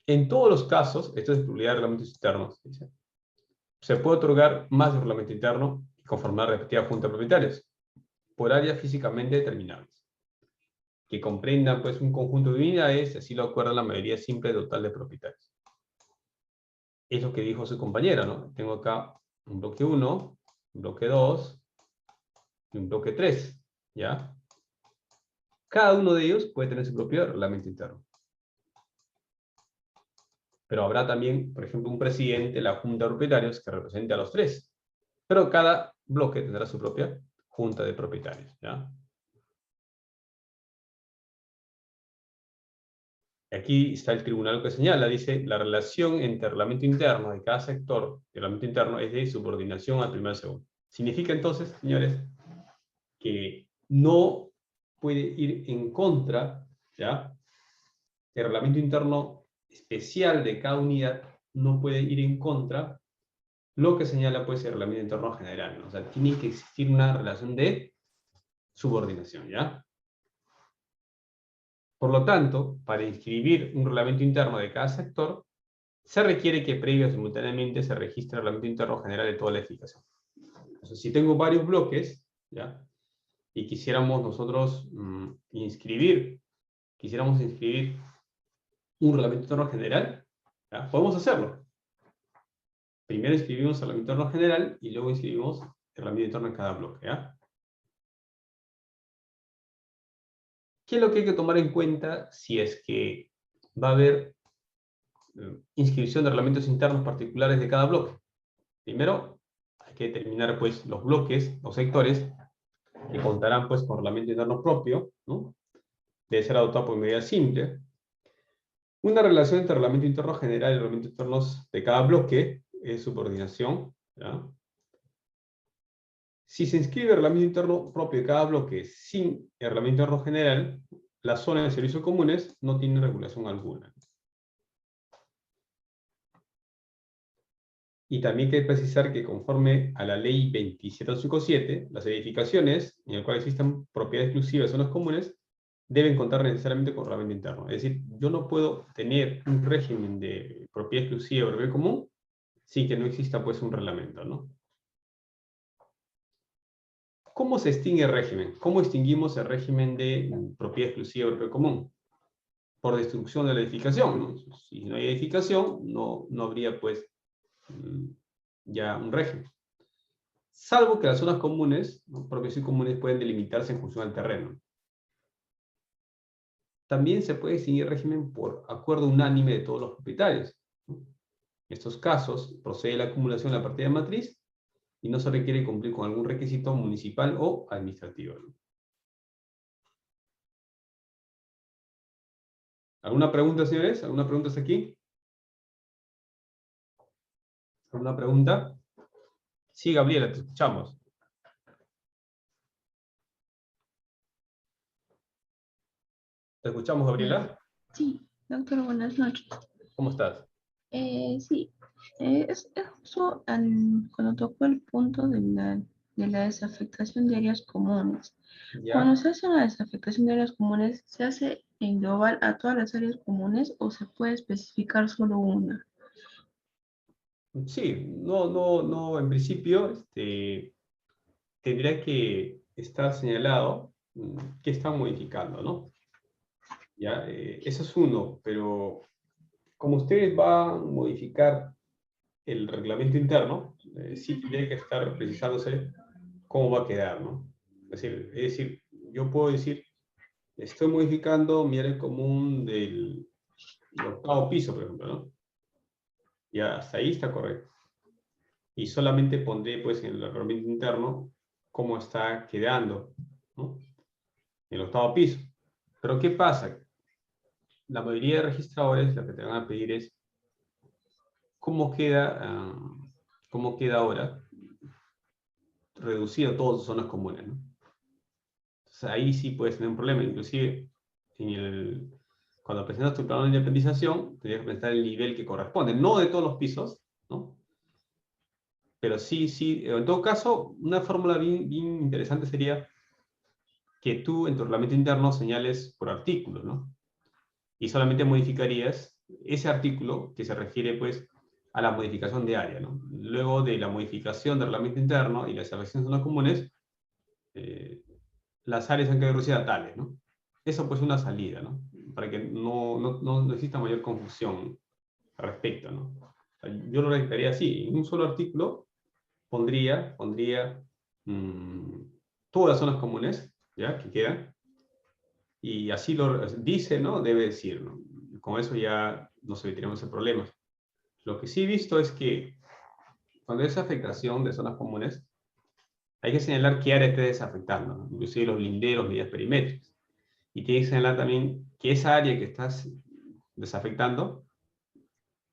[SPEAKER 1] En todos los casos, esto es exclusividad de reglamentos internos, ¿sí? Se puede otorgar más de reglamento interno y conformar la respectiva junta de propietarios. por áreas físicamente determinables, que comprendan pues un conjunto de unidades, así lo acuerda la mayoría simple total de propietarios. Es lo que dijo su compañera, ¿no? Tengo acá un bloque 1, un bloque 2 y un bloque 3, ¿ya? Cada uno de ellos puede tener su propio reglamento interno. Pero habrá también, por ejemplo, un presidente de la junta de propietarios que represente a los tres. Pero cada bloque tendrá su propia junta de propietarios, ¿ya? Aquí está el tribunal que señala, dice, la relación entre el reglamento interno de cada sector y el reglamento interno es de subordinación al primero y al segundo. Significa entonces, señores, que no puede ir en contra, ¿ya? El reglamento interno especial de cada unidad no puede ir en contra lo que señala pues el reglamento interno general, ¿no? O sea, tiene que existir una relación de subordinación, ¿ya? Por lo tanto, para inscribir un reglamento interno de cada sector, se requiere que previo simultáneamente se registre el reglamento interno general de toda la edificación. Entonces, si tengo varios bloques, ¿ya? Y quisiéramos nosotros quisiéramos inscribir un reglamento interno general, ¿ya? Podemos hacerlo. Primero inscribimos el reglamento interno general y luego inscribimos el reglamento interno en cada bloque, ¿ya? ¿Qué es lo que hay que tomar en cuenta si es que va a haber inscripción de reglamentos internos particulares de cada bloque? Primero, hay que determinar pues los bloques, los sectores, que contarán pues con reglamento interno propio, ¿no? Debe ser adoptado por medida simple. Una relación entre reglamento interno general y reglamentos internos de cada bloque es subordinación, ¿ya? Si se inscribe el reglamento interno propio de cada bloque sin el reglamento interno general, las zonas de servicios comunes no tienen regulación alguna. Y también hay que precisar que conforme a la ley 27257, las edificaciones en las cuales existan propiedades exclusivas de zonas comunes deben contar necesariamente con reglamento interno. Es decir, yo no puedo tener un régimen de propiedad exclusiva o propiedad común sin que no exista pues un reglamento, ¿no? ¿Cómo se extingue el régimen? ¿Cómo extinguimos el régimen de propiedad exclusiva o propiedad común? Por destrucción de la edificación, ¿no? Si no hay edificación, no habría pues ya un régimen. Salvo que las zonas comunes, ¿no? Propiedades comunes pueden delimitarse en función al terreno. También se puede extinguir el régimen por acuerdo unánime de todos los propietarios, ¿no? En estos casos, procede la acumulación de la partida de matriz y no se requiere cumplir con algún requisito municipal o administrativo, ¿no? ¿Alguna pregunta, señores? ¿Alguna pregunta hasta aquí? ¿Alguna pregunta? Sí, Gabriela, te escuchamos. ¿Te escuchamos, Gabriela?
[SPEAKER 4] Sí, doctor, buenas noches.
[SPEAKER 1] ¿Cómo estás?
[SPEAKER 4] Sí, es justo cuando tocó el punto de la desafectación de áreas comunes.
[SPEAKER 1] ¿Ya?
[SPEAKER 4] Cuando se hace una desafectación de áreas comunes, ¿se hace en global a todas las áreas comunes o se puede especificar solo una?
[SPEAKER 1] Sí, no, en principio tendría que estar señalado qué están modificando, ¿no? Ya, eso es uno, pero como ustedes van a modificar el reglamento interno, sí tendría que estar precisándose cómo va a quedar, ¿no? Es decir, yo puedo decir, estoy modificando mi área común del octavo piso, por ejemplo, ¿no? Ya, hasta ahí está correcto. Y solamente pondré, pues, en el reglamento interno cómo está quedando, ¿no? En el octavo piso. Pero, ¿qué pasa? La mayoría de registradores lo que te van a pedir es cómo queda ahora reducido todas sus zonas comunes, ¿no? Entonces, ahí sí puedes tener un problema. Inclusive, cuando presentas tu plano de independización, tendrías que presentar el nivel que corresponde. No de todos los pisos, ¿no? Pero sí, en todo caso, una fórmula bien interesante sería que tú en tu reglamento interno señales por artículo, ¿no? Y solamente modificarías ese artículo que se refiere, pues, a la modificación de área, ¿no? Luego de la modificación del reglamento interno y la selección de zonas comunes, las áreas han quedado reducidas a tales, ¿no? Eso pues es una salida, ¿no? Para que no exista mayor confusión al respecto, ¿no? O sea, yo lo redactaría así, en un solo artículo pondría todas las zonas comunes, ¿ya? Que quedan, y así lo dice, ¿no? Debe decir, ¿no? Con eso ya nos evitaríamos ese problema. Lo que sí he visto es que cuando hay esa afectación de zonas comunes, hay que señalar qué área esté desafectando, ¿no? Inclusive los linderos, medidas perimétricas. Y tiene que señalar también que esa área que estás desafectando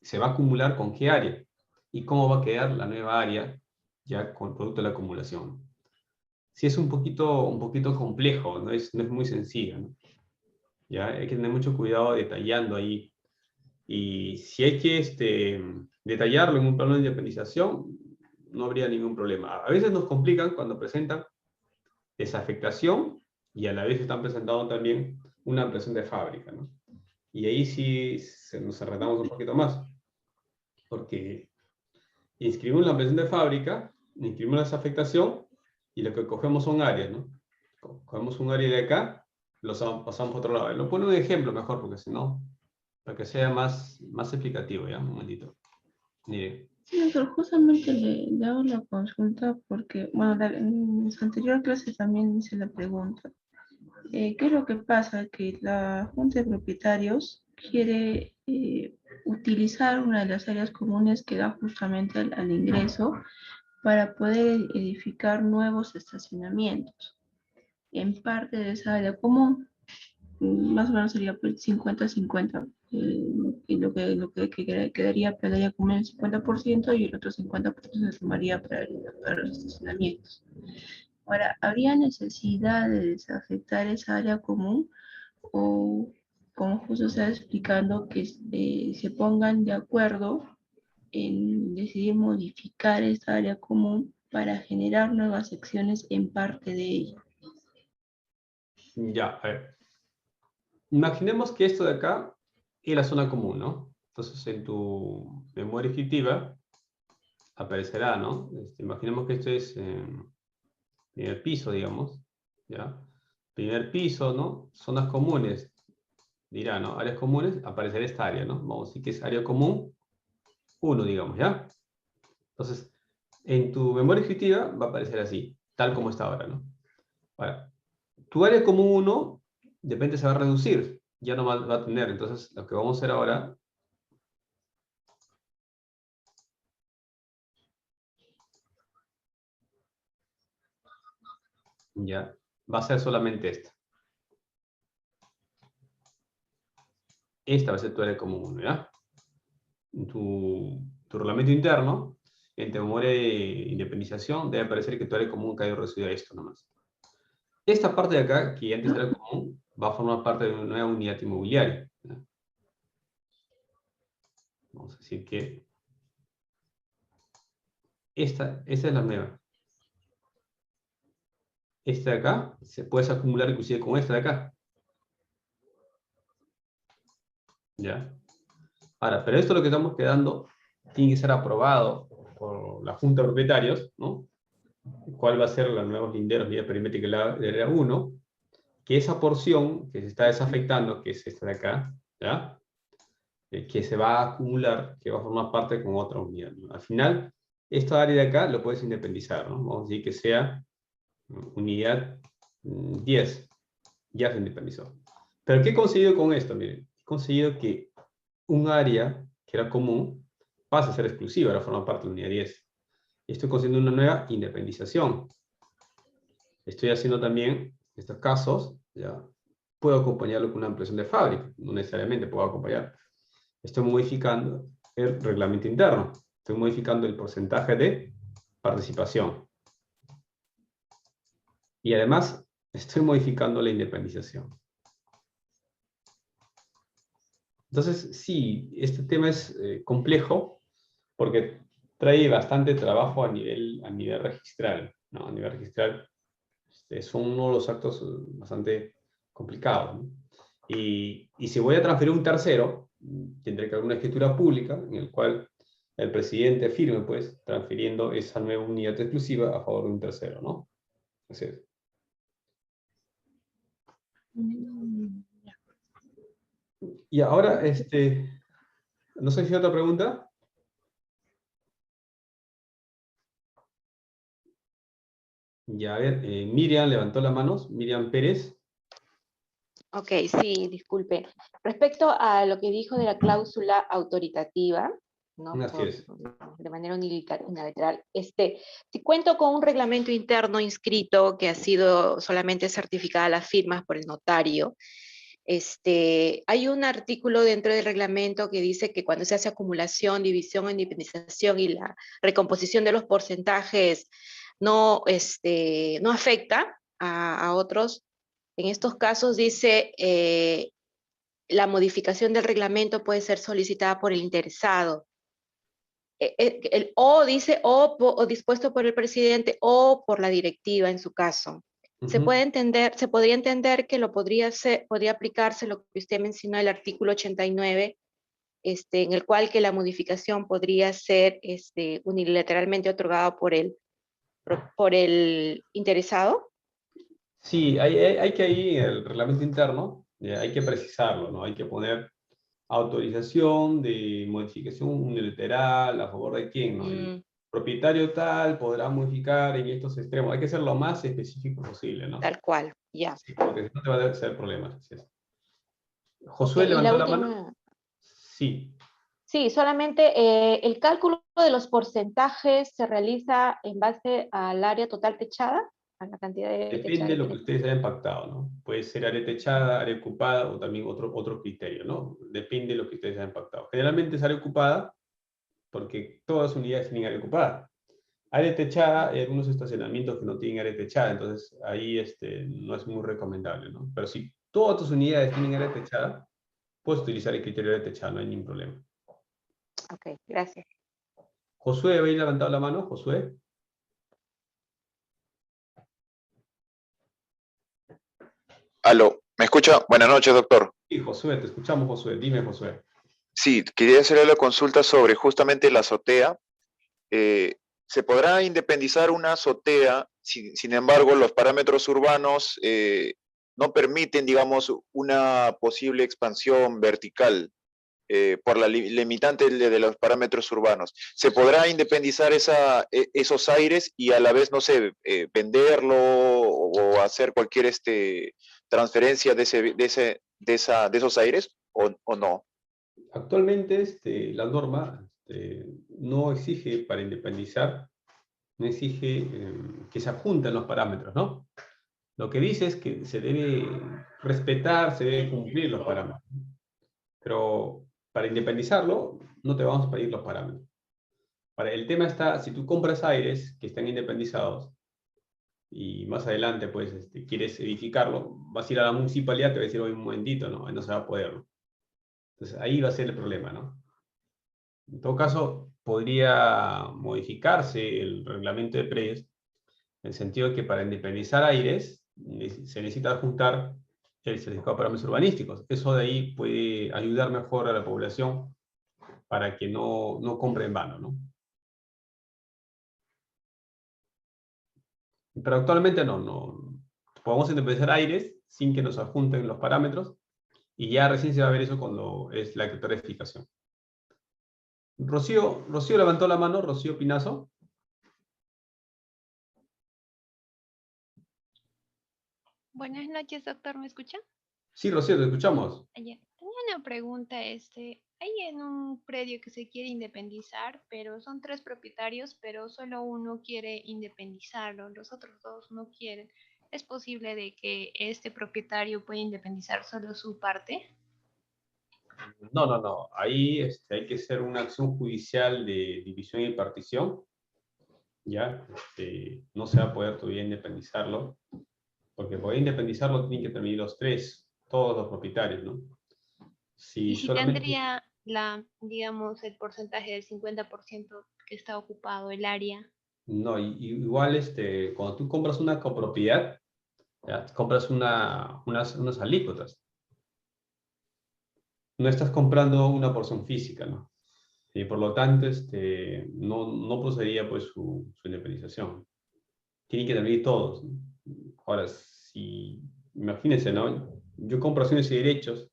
[SPEAKER 1] se va a acumular con qué área y cómo va a quedar la nueva área ya con producto de la acumulación. Sí es un poquito complejo, no es muy sencillo, ¿no? Ya hay que tener mucho cuidado detallando ahí. Y si hay que detallarlo en un plano de independización, no habría ningún problema. A veces nos complican cuando presentan desafectación y a la vez están presentando también una ampliación de fábrica, ¿no? Y ahí sí nos enredamos un poquito más, porque inscribimos la ampliación de fábrica, inscribimos la desafectación y lo que cogemos son áreas, ¿no? Cogemos un área de acá, pasamos por otro lado. Lo pongo un ejemplo mejor, porque si no, para que sea más explicativo, ¿ya? Un momentito. Mire.
[SPEAKER 4] Sí, doctor, justamente le hago la consulta porque, bueno, en su anterior clase también hice la pregunta. ¿Qué es lo que pasa? Que la Junta de Propietarios quiere utilizar una de las áreas comunes que da justamente al ingreso para poder edificar nuevos estacionamientos. En parte de esa área común, más o menos sería pues 50-50, y quedaría para el área común el 50% y el otro 50% se tomaría para los estacionamientos. Ahora, ¿habría necesidad de desafectar esa área común o, como justo está explicando, que se pongan de acuerdo en decidir modificar esta área común para generar nuevas secciones en parte de ella?
[SPEAKER 1] Ya, a ver. Imaginemos que esto de acá es la zona común, ¿no? Entonces en tu memoria ejecutiva aparecerá, ¿no? Imaginemos que esto es primer piso, digamos, ¿ya? Primer piso, ¿no? Zonas comunes, dirá, ¿no? Áreas comunes, aparecerá esta área, ¿no? Vamos a decir que es área común 1, digamos, ¿ya? Entonces, en tu memoria ejecutiva va a aparecer así, tal como está ahora, ¿no? Ahora, tu área común 1, de repente se va a reducir, ya no va a tener. Entonces, lo que vamos a hacer ahora, ya, va a ser solamente esta. Esta va a ser tu área común 1, ¿ya? Tu reglamento interno, en tu memoria de independización, debe aparecer que tu área común cae reducida a esto nomás. Esta parte de acá, que antes era común, va a formar parte de una nueva unidad inmobiliaria, ¿ya? Vamos a decir que esta es la nueva. Esta de acá se puede acumular inclusive con esta de acá. ¿Ya? Ahora, pero esto lo que estamos quedando tiene que ser aprobado por la Junta de Propietarios, ¿no? ¿Cuál va a ser los nuevos linderos, medida perimétrica de la 1? Que esa porción que se está desafectando, que es esta de acá, ¿ya? Que se va a acumular, que va a formar parte con otra unidad, ¿no? Al final, esta área de acá lo puedes independizar, ¿no? Vamos a decir que sea unidad 10, ya se independizó. ¿Pero qué he conseguido con esto? Miren, he conseguido que un área que era común pase a ser exclusiva, ahora forma parte de la unidad 10. Y estoy consiguiendo una nueva independización. Estoy haciendo también, en estos casos, ya, puedo acompañarlo con una ampliación de fábrica, no necesariamente puedo acompañar. Estoy modificando el reglamento interno, estoy modificando el porcentaje de participación. Y además, estoy modificando la independización. Entonces, sí, este tema es complejo porque trae bastante trabajo a nivel registral, ¿no? A nivel registral son uno de los actos bastante complicados, ¿no? Y si voy a transferir un tercero, tendré que hacer una escritura pública en el cual el presidente firme, pues, transfiriendo esa nueva unidad exclusiva a favor de un tercero, ¿no? Así es.
[SPEAKER 4] Ya.
[SPEAKER 1] Y ahora, no sé si hay otra pregunta. Ya, a ver, Miriam levantó la mano, Miriam Pérez.
[SPEAKER 2] Ok, sí, disculpe. Respecto a lo que dijo de la cláusula autoritativa, ¿no?
[SPEAKER 1] Así es.
[SPEAKER 2] De manera unilateral, si cuento con un reglamento interno inscrito que ha sido solamente certificada las firmas por el notario, hay un artículo dentro del reglamento que dice que cuando se hace acumulación, división o independización y la recomposición de los porcentajes no, no afecta a otros. En estos casos dice, la modificación del reglamento puede ser solicitada por el interesado. O dice, o dispuesto por el presidente, o por la directiva en su caso. Se podría entender que podría aplicarse lo que usted mencionó, el artículo 89, en el cual que la modificación podría ser unilateralmente otorgada por el interesado.
[SPEAKER 1] Sí, hay que ahí en el reglamento interno, hay que precisarlo, ¿no? Hay que poner autorización de modificación unilateral, a favor de quién, ¿no? El propietario tal podrá modificar en estos extremos. Hay que ser lo más específico posible, ¿no?
[SPEAKER 2] Tal cual, ya.
[SPEAKER 1] Sí, porque si no te va a ser problemas. Así es. Josué
[SPEAKER 2] Okay, y la
[SPEAKER 1] levantó la
[SPEAKER 2] última.
[SPEAKER 1] mano. Sí.
[SPEAKER 2] Sí, solamente el cálculo de los porcentajes se realiza en base al área total techada, a la cantidad de
[SPEAKER 1] Depende
[SPEAKER 2] techada
[SPEAKER 1] de
[SPEAKER 2] que
[SPEAKER 1] lo que
[SPEAKER 2] tiene.
[SPEAKER 1] ustedes hayan pactado, ¿no? Puede ser área techada, área ocupada o también otro criterio, ¿no? Depende de lo que ustedes hayan pactado. Generalmente es área ocupada porque todas las unidades tienen área ocupada. Área techada, hay algunos estacionamientos que no tienen área techada, entonces ahí no es muy recomendable, ¿no? Pero si todas tus unidades tienen área techada, puedes utilizar el criterio de área techada, no hay ningún problema.
[SPEAKER 2] Ok, gracias.
[SPEAKER 1] Josué, ¿habéis levantado la mano, Josué?
[SPEAKER 5] Aló, ¿me escucha? Buenas noches, doctor.
[SPEAKER 1] Sí, Josué, te escuchamos, Josué. Dime, Josué.
[SPEAKER 5] Sí, quería hacerle la consulta sobre justamente la azotea. ¿Se podrá independizar una azotea? Sin embargo, los parámetros urbanos no permiten, digamos, una posible expansión vertical por la limitante de los parámetros urbanos. ¿Se podrá independizar esos aires y a la vez, no sé, venderlo o hacer cualquier transferencia de esos aires o no?
[SPEAKER 1] Actualmente la norma no exige para independizar, no exige que se adjunten los parámetros, ¿no? Lo que dice es que se debe respetar, se debe cumplir los parámetros. Pero para independizarlo, no te vamos a pedir los parámetros. El tema está, si tú compras aires que están independizados y más adelante pues quieres edificarlo, vas a ir a la municipalidad, te va a decir, oye, un momentito, ¿no? No se va a poder, ¿no? Entonces ahí va a ser el problema, ¿no? En todo caso, podría modificarse el reglamento de predios en el sentido de que para independizar aires se necesita juntar el certificado de parámetros urbanísticos. Eso de ahí puede ayudar mejor a la población para que no compre en vano, ¿no? Pero actualmente no. Podemos independizar aires sin que nos adjunten los parámetros y ya recién se va a ver eso cuando es la clarificación. Rocío levantó la mano, Rocío Pinazo.
[SPEAKER 6] Buenas noches, doctor, ¿me escucha?
[SPEAKER 1] Sí, Rocío, te escuchamos.
[SPEAKER 6] Tenía una pregunta, hay en un predio que se quiere independizar, pero son 3 propietarios, pero solo uno quiere independizarlo, los otros 2 no quieren. ¿Es posible de que este propietario pueda independizar solo su parte?
[SPEAKER 1] No. Ahí hay que hacer una acción judicial de división y partición. Ya, no se va a poder todavía independizarlo, porque poder independizarlo tienen que terminar los tres, todos los propietarios, ¿no? Si
[SPEAKER 6] Y si
[SPEAKER 1] solamente...
[SPEAKER 6] tendría digamos, el porcentaje del 50% que está ocupado el área.
[SPEAKER 1] No, igual cuando tú compras una copropiedad, ya, compras unas alícuotas. No estás comprando una porción física, ¿no? Y por lo tanto, no procedía pues su independización. Tienen que terminar todos, ¿no? Ahora, si, imagínense, ¿no? yo compro acciones y derechos,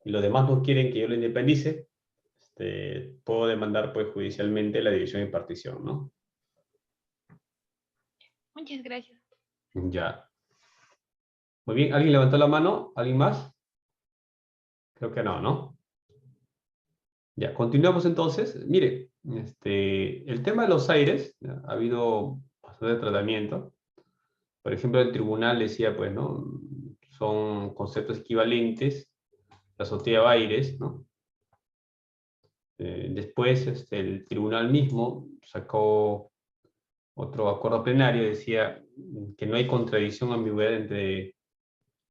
[SPEAKER 1] y los demás no quieren que yo lo independice, puedo demandar pues judicialmente la división y partición, ¿no?
[SPEAKER 6] Muchas gracias.
[SPEAKER 1] Ya. Muy bien, ¿alguien levantó la mano? ¿Alguien más? Creo que no, ¿no? Ya, continuamos entonces. Mire, el tema de los aires, ¿ya? Ha habido bastante tratamiento. Por ejemplo, el tribunal decía, pues, ¿no? Son conceptos equivalentes, la azotea de aires, ¿no? Después, el tribunal mismo sacó otro acuerdo plenario, decía que no hay contradicción o ambigüedad entre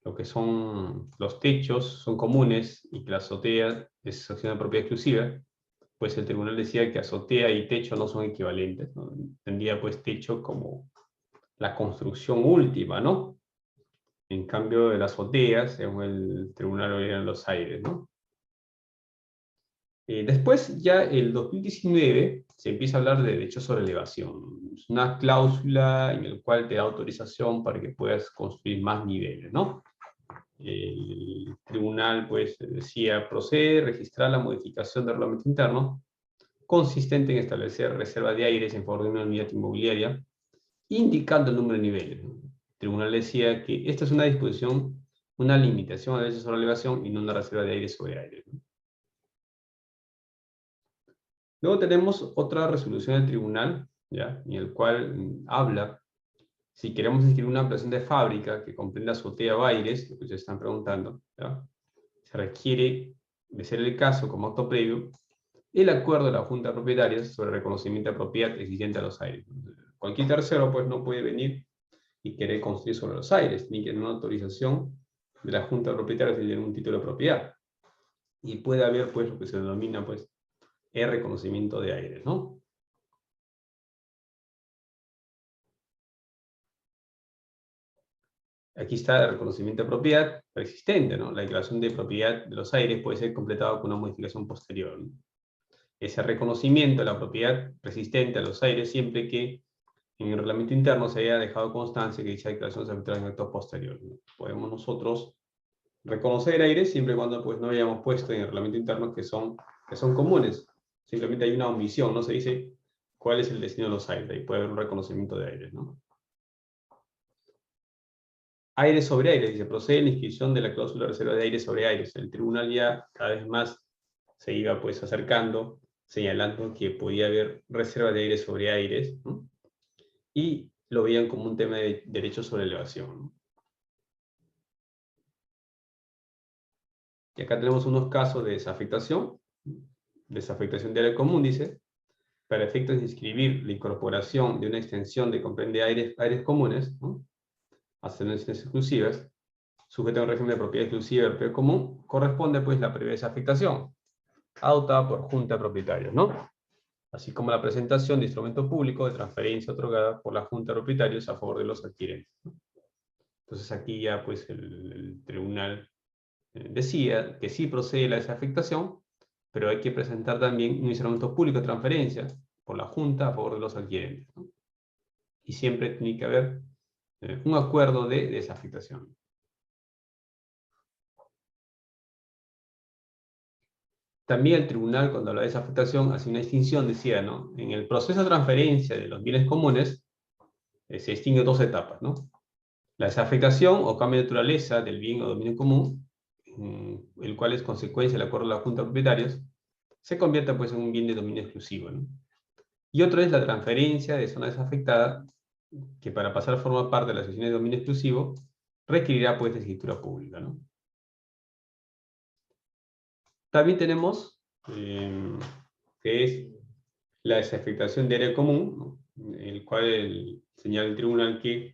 [SPEAKER 1] lo que son los techos, son comunes, y que la azotea es acción de propiedad exclusiva. Pues el tribunal decía que azotea y techo no son equivalentes, ¿no? Entendía pues techo como la construcción última, ¿no? En cambio de la azotea, según el tribunal, eran los aires, ¿no? Después, ya el 2019, se empieza a hablar de derecho sobre elevación. Es una cláusula en la cual te da autorización para que puedas construir más niveles, ¿no? El tribunal, pues, decía, procede a registrar la modificación del reglamento interno consistente en establecer reserva de aires en favor de una unidad inmobiliaria, indicando el número de niveles. El tribunal decía que esta es una disposición, una limitación a derecho sobre elevación y no una reserva de aires sobre aires. Luego tenemos otra resolución del tribunal, ¿ya? En el cual habla, si queremos inscribir una ampliación de fábrica que comprenda azotea o aires, que se están preguntando, ¿ya? Se requiere, de ser el caso como acto previo, el acuerdo de la Junta de Propietarios sobre reconocimiento de propiedad existente a los aires. Cualquier tercero pues no puede venir y querer construir sobre los aires, ni que tener una autorización de la Junta de Propietarios y tener un título de propiedad. Y puede haber pues lo que se denomina pues el reconocimiento de aires, ¿no? Aquí está el reconocimiento de propiedad preexistente, ¿no? La declaración de propiedad de los aires puede ser completada con una modificación posterior, ¿no? Ese reconocimiento de la propiedad persistente a los aires siempre que en el reglamento interno se haya dejado constancia que dicha declaración se efectuará en actos posteriores, ¿no? Podemos nosotros reconocer aires siempre y cuando pues, no hayamos puesto en el reglamento interno que son comunes. Simplemente hay una omisión, no se dice cuál es el destino de los aires, ahí puede haber un reconocimiento de aires, ¿no? Aires sobre aires, dice, procede la inscripción de la cláusula de reserva de aires sobre aires. El tribunal ya cada vez más se iba pues acercando, señalando que podía haber reserva de aires sobre aires, ¿no? Y lo veían como un tema de derecho sobre elevación, ¿no? Y acá tenemos unos casos de desafectación de área común, dice, para efectos de inscribir la incorporación de una extensión de comprende aires comunes, ¿no? Asociaciones exclusivas, sujeta a un régimen de propiedad exclusiva de propiedad común, corresponde pues la previa desafectación, adoptada por junta de propietarios, ¿no? Así como la presentación de instrumento público de transferencia otorgada por la junta de propietarios a favor de los adquirentes, ¿no? Entonces aquí ya pues el tribunal decía que sí procede la desafectación, pero hay que presentar también un instrumento público de transferencia por la junta a favor de los adquirentes, ¿no? Y siempre tiene que haber un acuerdo de desafectación. También el tribunal, cuando habla de desafectación, hace una distinción, decía, ¿no? En el proceso de transferencia de los bienes comunes, se distingue dos etapas, ¿no? La desafectación o cambio de naturaleza del bien o dominio común, el cual es consecuencia del acuerdo de la Junta de Propietarios, se convierte pues en un bien de dominio exclusivo, ¿no? Y otro es la transferencia de zona desafectada, que para pasar a formar parte de las secciones de dominio exclusivo, requerirá pues de escritura pública, ¿no? También tenemos, que es la desafectación de área común, ¿no? En el cual señala el tribunal que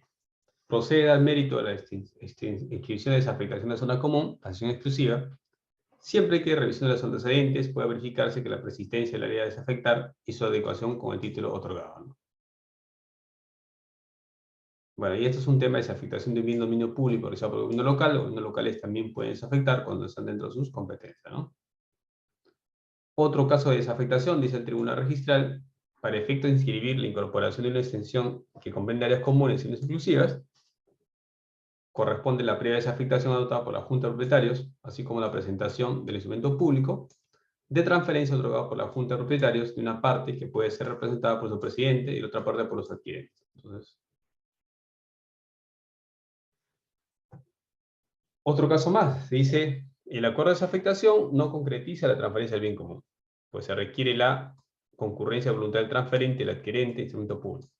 [SPEAKER 1] procede al mérito de la inscripción de desafectación de zona común, acción exclusiva, siempre que revisión de los antecedentes pueda verificarse que la persistencia del área a desafectar y su adecuación con el título otorgado, ¿no? Bueno, y esto es un tema de desafectación de un bien dominio público realizado por el gobierno local. Los gobiernos locales también pueden desafectar cuando están dentro de sus competencias, ¿no? Otro caso de desafectación, dice el tribunal registral, para efecto de inscribir la incorporación de una extensión que comprende áreas comunes y no exclusivas, corresponde la previa desafectación adoptada por la Junta de Propietarios, así como la presentación del instrumento público de transferencia otorgado por la Junta de Propietarios de una parte que puede ser representada por su presidente y la otra parte por los adquirentes. Entonces, otro caso más, se dice, el acuerdo de desafectación no concretiza la transferencia del bien común, pues se requiere la concurrencia de voluntad del transferente, el adquirente, instrumento público.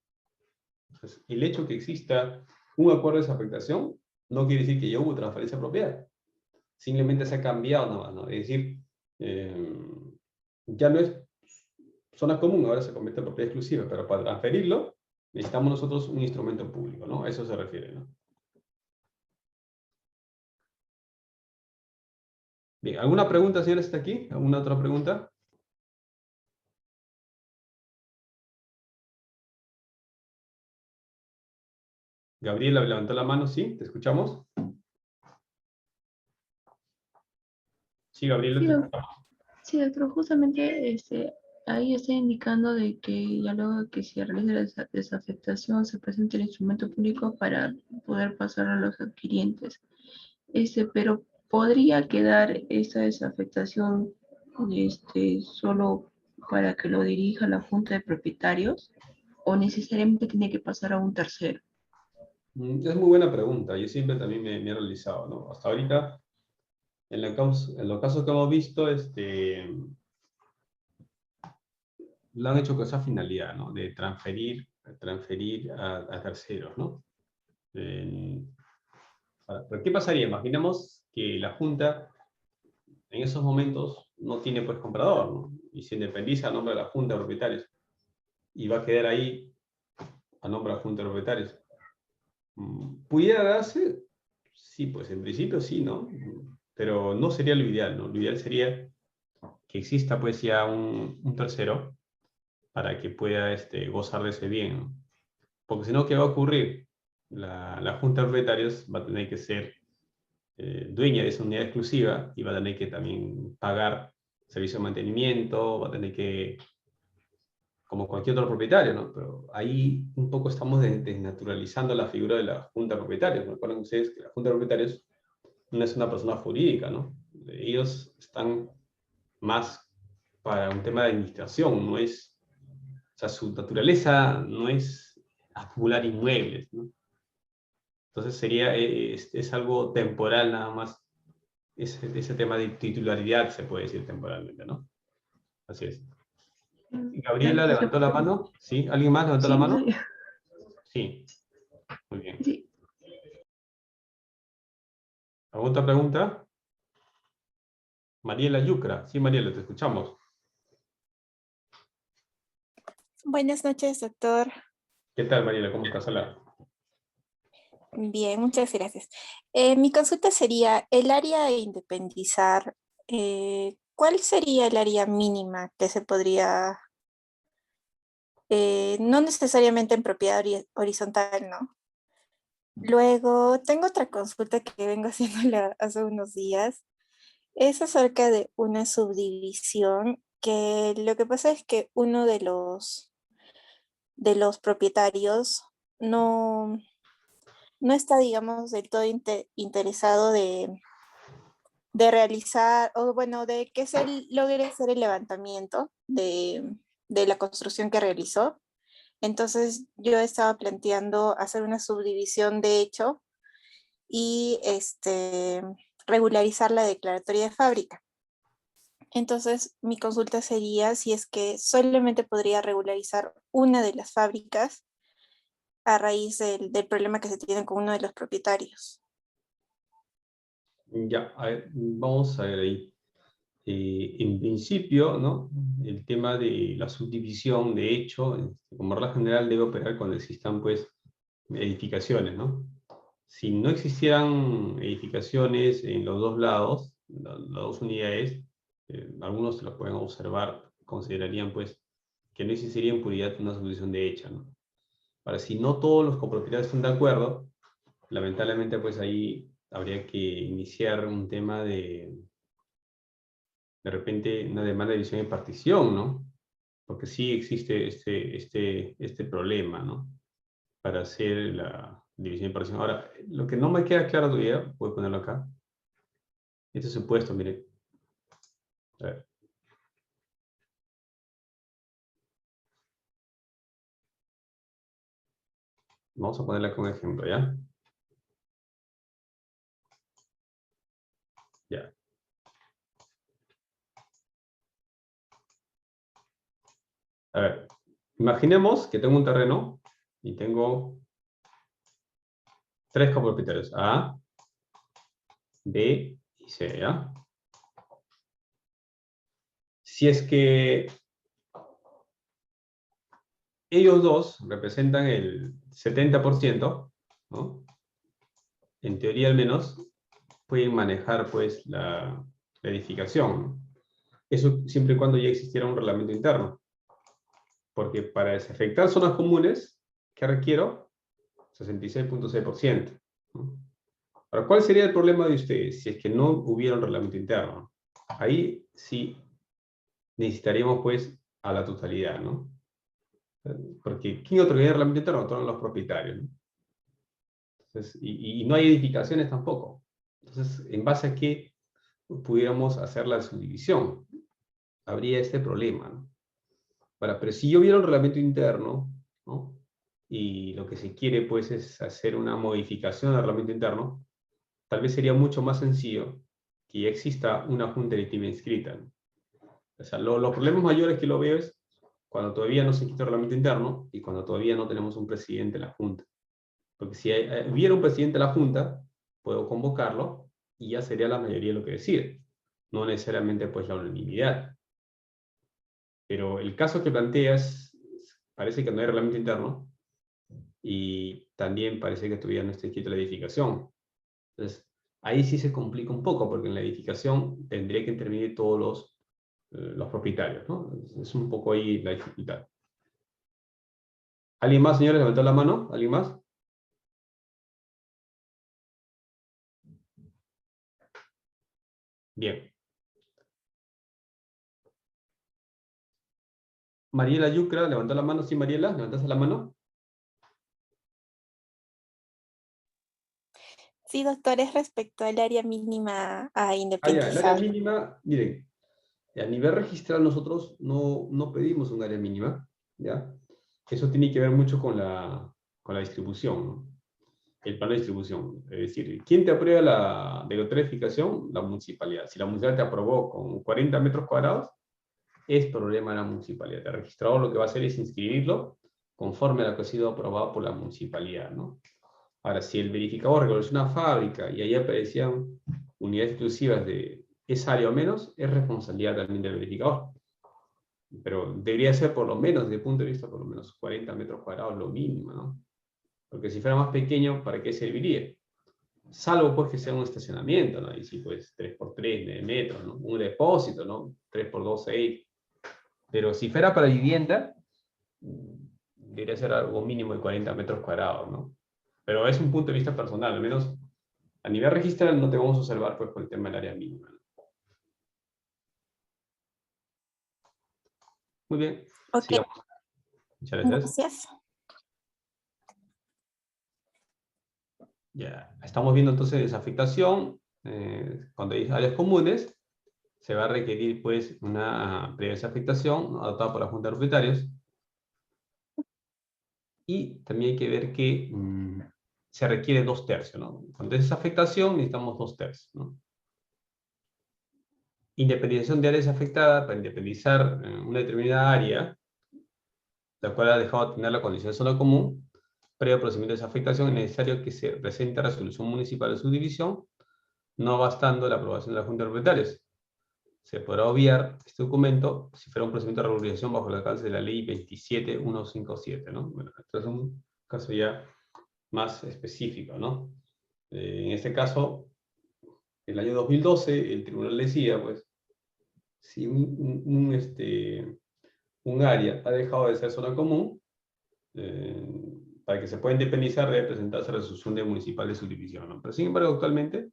[SPEAKER 1] Entonces, el hecho que exista un acuerdo de desafectación no quiere decir que ya hubo transferencia de propiedad. Simplemente se ha cambiado nada más, ¿no? Es decir, ya no es zona común, ahora se convierte en propiedad exclusiva, pero para transferirlo necesitamos nosotros un instrumento público, ¿no? A eso se refiere, ¿no? Bien, ¿alguna pregunta, señores, hasta aquí? ¿Alguna otra pregunta? Gabriela levantó la mano, ¿sí? ¿Te escuchamos? Sí, Gabriela,
[SPEAKER 4] Sí,
[SPEAKER 1] te
[SPEAKER 4] doc-
[SPEAKER 1] escuchamos.
[SPEAKER 4] sí, doctor, justamente ahí está indicando de que ya luego de que se realice la desafectación se presente el instrumento público para poder pasar a los adquirientes. Pero podría quedar esa desafectación solo para que lo dirija la Junta de Propietarios o necesariamente tiene que pasar a un tercero.
[SPEAKER 1] Es muy buena pregunta, yo siempre también me he realizado, ¿no? Hasta ahorita, en los casos que hemos visto, lo han hecho con esa finalidad, ¿no? De transferir a terceros, ¿no? ¿Pero qué pasaría? Imaginemos que la Junta en esos momentos no tiene pues comprador, ¿no? Y se independiza a nombre de la Junta de Propietarios. Y va a quedar ahí a nombre de la Junta de Propietarios. ¿Pudiera darse? Sí, pues en principio sí, ¿no? Pero no sería lo ideal, ¿no? Lo ideal sería que exista pues ya un tercero para que pueda gozar de ese bien, ¿no? Porque si no, ¿qué va a ocurrir? La Junta de Propietarios va a tener que ser dueña de esa unidad exclusiva y va a tener que también pagar servicio de mantenimiento, va a tener que, como cualquier otro propietario, ¿no? Pero ahí un poco estamos desnaturalizando la figura de la Junta de Propietarios. Recuerden ustedes que la Junta de Propietarios no es una persona jurídica, ¿no? Ellos están más para un tema de administración, no es, o sea, su naturaleza no es acumular inmuebles, ¿no? Entonces sería, es algo temporal nada más, ese tema de titularidad se puede decir temporalmente, ¿no? Así es.
[SPEAKER 4] Claro,
[SPEAKER 1] Gabriela
[SPEAKER 4] sí,
[SPEAKER 1] levantó la mano, ¿sí? ¿Alguien más levantó la
[SPEAKER 4] sí,
[SPEAKER 1] mano? Sí, muy bien.
[SPEAKER 4] sí.
[SPEAKER 1] ¿Alguna otra pregunta? Mariela Yucra, sí, Mariela, te escuchamos.
[SPEAKER 7] Buenas noches, doctor.
[SPEAKER 1] ¿Qué tal, Mariela? ¿Cómo estás? Hola.
[SPEAKER 7] Bien, muchas gracias. Mi consulta sería, el área a independizar, ¿cuál sería el área mínima que se podría, no necesariamente en propiedad horizontal, ¿no? Luego, tengo otra consulta que vengo haciéndola hace unos días. Es acerca de una subdivisión que lo que pasa es que uno de los propietarios no está, digamos, del todo interesado de realizar, o bueno, de que se logre hacer el levantamiento de la construcción que realizó. Entonces yo estaba planteando hacer una subdivisión de hecho y regularizar la declaratoria de fábrica. Entonces mi consulta sería si es que solamente podría regularizar una de las fábricas a raíz del problema que se tiene con uno de los propietarios.
[SPEAKER 1] Ya, a ver, vamos a ver ahí. En principio, ¿no? El tema de la subdivisión, de hecho, como regla general debe operar cuando existan, pues, edificaciones, ¿no? Si no existieran edificaciones en los dos lados, las dos unidades, algunos lo pueden observar, considerarían, pues, que no existiría en puridad una subdivisión de hecha, ¿no? Ahora, si no todos los copropietarios están de acuerdo, lamentablemente, pues, ahí habría que iniciar un tema de repente una demanda de división y partición, ¿no? Porque sí existe este problema, ¿no? Para hacer la división y parcial. Ahora, lo que no me queda claro todavía, voy a ponerlo acá. Este supuesto, miren. A ver. Vamos a ponerle como ejemplo, ¿ya? Ya. A ver, imaginemos que tengo un terreno y tengo 3 copropietarios, A, B y C, ¿ya? Si es que ellos dos representan el 70%, ¿no? En teoría al menos, pueden manejar pues la edificación, ¿no? Eso siempre y cuando ya existiera un reglamento interno. Porque para desafectar zonas comunes, ¿qué requiero? 66.6%. ¿no? Ahora, ¿cuál sería el problema de ustedes si es que no hubiera un reglamento interno? Ahí sí necesitaríamos pues a la totalidad, ¿no? Porque ¿quién otorgaría el reglamento interno? Todos los propietarios, ¿no? Entonces, y no hay edificaciones tampoco. Entonces, ¿en base a qué pudiéramos hacer la subdivisión? Habría este problema, ¿no? Ahora, pero si yo hubiera un reglamento interno, ¿no? Y lo que se quiere pues es hacer una modificación del reglamento interno, tal vez sería mucho más sencillo que ya exista una junta directiva inscrita, ¿no? O sea, los problemas mayores que lo veo es cuando todavía no se quita el reglamento interno y cuando todavía no tenemos un presidente en la junta. Porque si hubiera un presidente en la junta, puedo convocarlo y ya sería la mayoría lo que decide. No necesariamente pues la unanimidad. Pero el caso que planteas, parece que no hay reglamento interno y también parece que todavía no está escrita la edificación. Entonces, ahí sí se complica un poco, porque en la edificación tendría que intervenir todos los propietarios, ¿no? Es un poco ahí la dificultad. ¿Alguien más, señores? ¿Levantó la mano? ¿Alguien más? Bien. Mariela Yucra, levantó la mano. Sí, Mariela, ¿levantaste la mano?
[SPEAKER 7] Sí, doctor, es respecto al área mínima a
[SPEAKER 1] Ah, ya, el área
[SPEAKER 7] independizar.
[SPEAKER 1] mínima, miren, a nivel registral nosotros no pedimos un área mínima, ¿ya? Eso tiene que ver mucho con la distribución, ¿no? El plan de distribución. Es decir, ¿quién te aprueba la edificación? La municipalidad. Si la municipalidad te aprobó con 40 metros cuadrados, es problema de la municipalidad. El registrador lo que va a hacer es inscribirlo conforme a lo que ha sido aprobado por la municipalidad, ¿no? Ahora, si el verificador reconoce una fábrica y ahí aparecían unidades exclusivas de esa área o menos, es responsabilidad también del verificador. Pero debería ser por lo menos, desde el punto de vista, por lo menos 40 metros cuadrados, lo mínimo, ¿no? Porque si fuera más pequeño, ¿para qué serviría? Salvo pues que sea un estacionamiento, ¿no? Y sí, pues 3x3 de metros, ¿no? Un depósito, ¿no? 3x2, 6. Pero si fuera para vivienda, debería ser algo mínimo de 40 metros cuadrados, ¿no? Pero es un punto de vista personal, al menos a nivel registral no te vamos a observar pues por el tema del área mínima, ¿no? Muy bien,
[SPEAKER 7] Ok,
[SPEAKER 1] sigamos. Muchas gracias.
[SPEAKER 7] gracias.
[SPEAKER 1] Ya, estamos viendo entonces desafectación. Cuando hay áreas comunes, se va a requerir pues una previa desafectación adoptada por la Junta de Propietarios. Y también hay que ver que se requiere 2/3, ¿no? Cuando es desafectación necesitamos 2/3, ¿no? Independización de áreas afectadas, para independizar una determinada área, la cual ha dejado de tener la condición de zona común, previo procedimiento de desafectación es necesario que se presente resolución municipal de subdivisión, no bastando la aprobación de la Junta de Propietarios. Se podrá obviar este documento si fuera un procedimiento de regularización bajo el alcance de la ley 27157, ¿no? Bueno, esto es un caso ya más específico, ¿no? En este caso, en el año 2012, el tribunal decía, pues, si un área ha dejado de ser zona común, para que se pueda independizar debe presentarse resolución de municipal de subdivisión, ¿no? Pero sin embargo, actualmente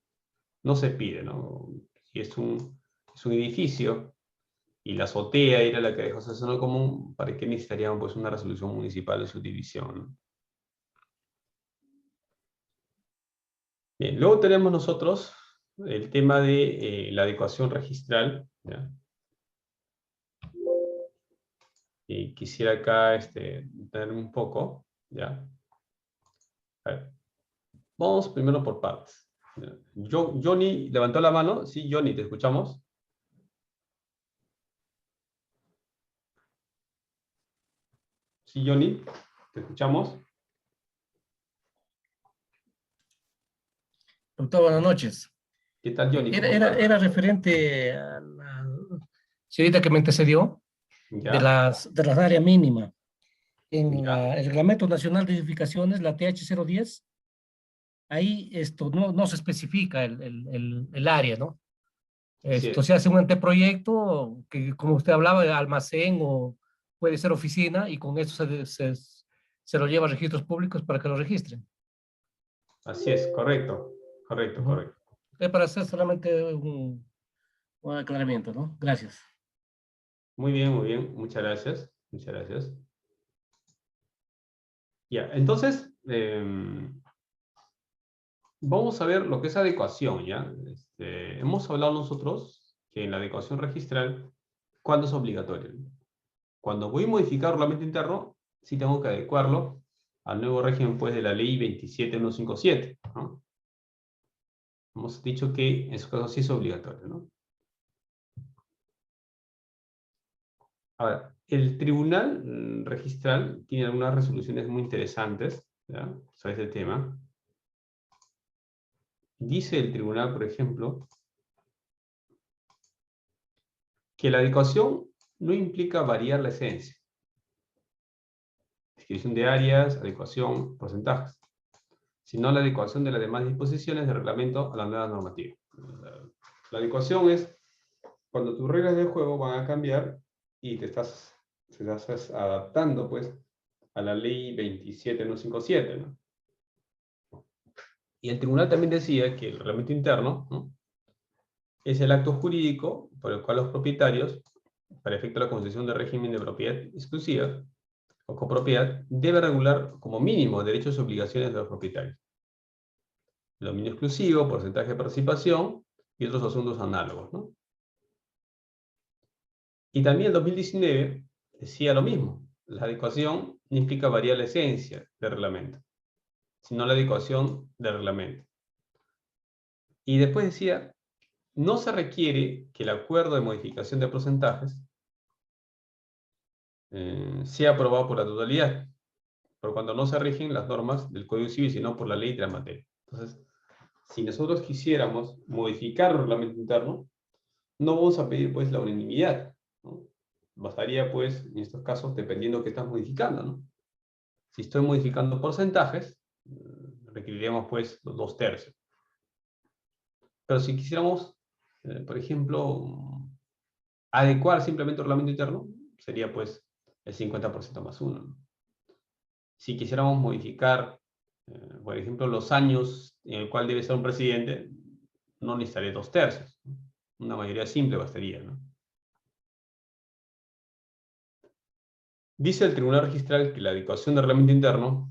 [SPEAKER 1] no se pide, ¿no? Si es un edificio y la azotea era la que dejó esa zona común, ¿para qué necesitaríamos pues una resolución municipal de subdivisión, ¿no? Bien, luego tenemos nosotros el tema de la adecuación registral, ¿ya? Y quisiera acá tener un poco, ¿ya? A ver, vamos primero por partes. ¿Ya? Johnny levantó la mano. Sí, Johnny, te escuchamos. Sí, Johnny, te escuchamos.
[SPEAKER 8] Doctor, buenas noches.
[SPEAKER 1] ¿Qué tal, Johnny? ¿Cómo estás?
[SPEAKER 8] Era referente a la señorita que me antecedió de
[SPEAKER 1] ¿Ya?
[SPEAKER 8] de las áreas mínimas. En
[SPEAKER 1] ¿Ya?
[SPEAKER 8] el Reglamento Nacional de Edificaciones, la TH010, ahí no se especifica el área, ¿no?
[SPEAKER 1] Así
[SPEAKER 8] Esto
[SPEAKER 1] es.
[SPEAKER 8] se hace un anteproyecto que, como usted hablaba, de almacén o puede ser oficina, y con eso se lo lleva a registros públicos para que lo registren.
[SPEAKER 1] Así es, correcto. Correcto,
[SPEAKER 8] Ujú.
[SPEAKER 1] correcto.
[SPEAKER 8] Es para hacer solamente un aclaramiento, ¿no? Gracias.
[SPEAKER 1] Muy bien, muy bien. Muchas gracias. Muchas gracias. Ya, entonces, vamos a ver lo que es adecuación, ¿ya? Hemos hablado nosotros que en la adecuación registral, ¿cuándo es obligatorio? Cuando voy a modificar el reglamento interno, sí tengo que adecuarlo al nuevo régimen, pues, de la ley 27157, ¿no? Hemos dicho que en su caso sí es obligatorio, ¿no? Ahora, el tribunal registral tiene algunas resoluciones muy interesantes, ¿ya? Sobre este tema. Dice el tribunal, por ejemplo, que la adecuación no implica variar la esencia. Descripción de áreas, adecuación, porcentajes, sino la adecuación de las demás disposiciones del reglamento a la nueva normativa. La adecuación es cuando tus reglas del juego van a cambiar y te estás adaptando, pues, a la ley 27157, ¿no? Y el tribunal también decía que el reglamento interno, ¿no?, es el acto jurídico por el cual los propietarios, para efecto de la concesión de régimen de propiedad exclusiva o copropiedad, deben regular como mínimo derechos y obligaciones de los propietarios. El dominio exclusivo, porcentaje de participación y otros asuntos análogos, ¿no? Y también el 2019 decía lo mismo. La adecuación no implica variar la esencia del reglamento, sino la adecuación del reglamento. Y después decía, no se requiere que el acuerdo de modificación de porcentajes sea aprobado por la totalidad, por cuando no se rigen las normas del Código Civil, sino por la ley de la materia. Entonces, si nosotros quisiéramos modificar el reglamento interno, no vamos a pedir, pues, la unanimidad, ¿no? Bastaría, pues, en estos casos, dependiendo de qué estás modificando, ¿no? Si estoy modificando porcentajes, requeriríamos, pues, los 2/3. Pero si quisiéramos, por ejemplo, adecuar simplemente el reglamento interno, sería, pues, el 50% más 1, ¿no? Si quisiéramos modificar, por ejemplo, los años en el cual debe ser un presidente, no necesitaría 2/3. Una mayoría simple bastaría, ¿no? Dice el Tribunal Registral que la adecuación del reglamento interno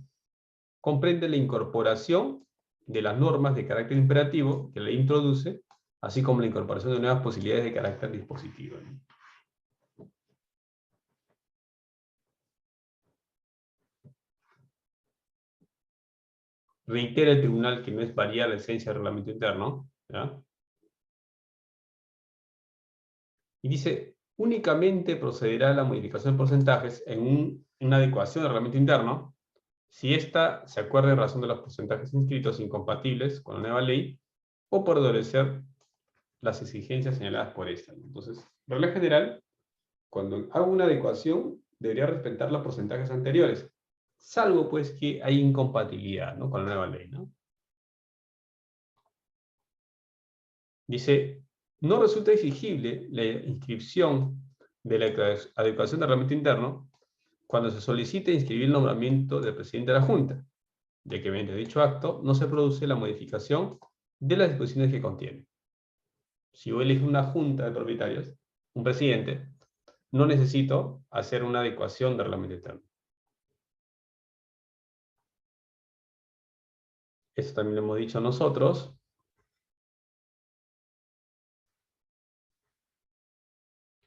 [SPEAKER 1] comprende la incorporación de las normas de carácter imperativo que la ley introduce, así como la incorporación de nuevas posibilidades de carácter dispositivo, ¿no? Reitera el tribunal que no es variar la esencia del reglamento interno, ¿ya? Y dice, únicamente procederá a la modificación de porcentajes en una adecuación del reglamento interno si ésta se acuerda en razón de los porcentajes inscritos incompatibles con la nueva ley o por obedecer las exigencias señaladas por esta. Entonces, regla general, cuando hago una adecuación, debería respetar los porcentajes anteriores, salvo, pues, que hay incompatibilidad, ¿no?, con la nueva ley, ¿no? Dice, no resulta exigible la inscripción de la adecuación del reglamento interno cuando se solicite inscribir el nombramiento del presidente de la Junta, ya que mediante dicho acto no se produce la modificación de las disposiciones que contiene. Si yo elijo una junta de propietarios, un presidente, no necesito hacer una adecuación del reglamento interno. Esto también lo hemos dicho nosotros.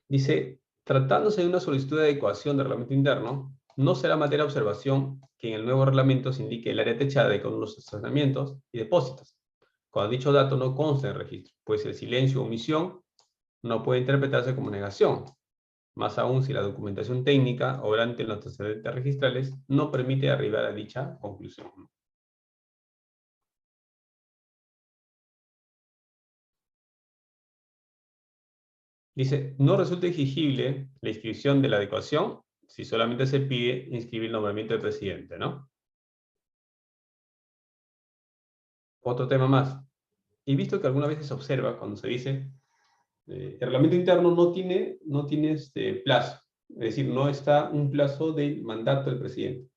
[SPEAKER 1] Dice, tratándose de una solicitud de adecuación del reglamento interno, no será materia de observación que en el nuevo reglamento se indique el área techada con los estacionamientos y depósitos, cuando dicho dato no consta en el registro, pues el silencio o omisión no puede interpretarse como negación, más aún si la documentación técnica obrante en los antecedentes registrales no permite arribar a dicha conclusión. Dice, no resulta exigible la inscripción de la adecuación si solamente se pide inscribir el nombramiento del presidente, ¿no? Otro tema más. He visto que algunas veces se observa cuando se dice el reglamento interno no tiene plazo, es decir, no está un plazo del mandato del presidente.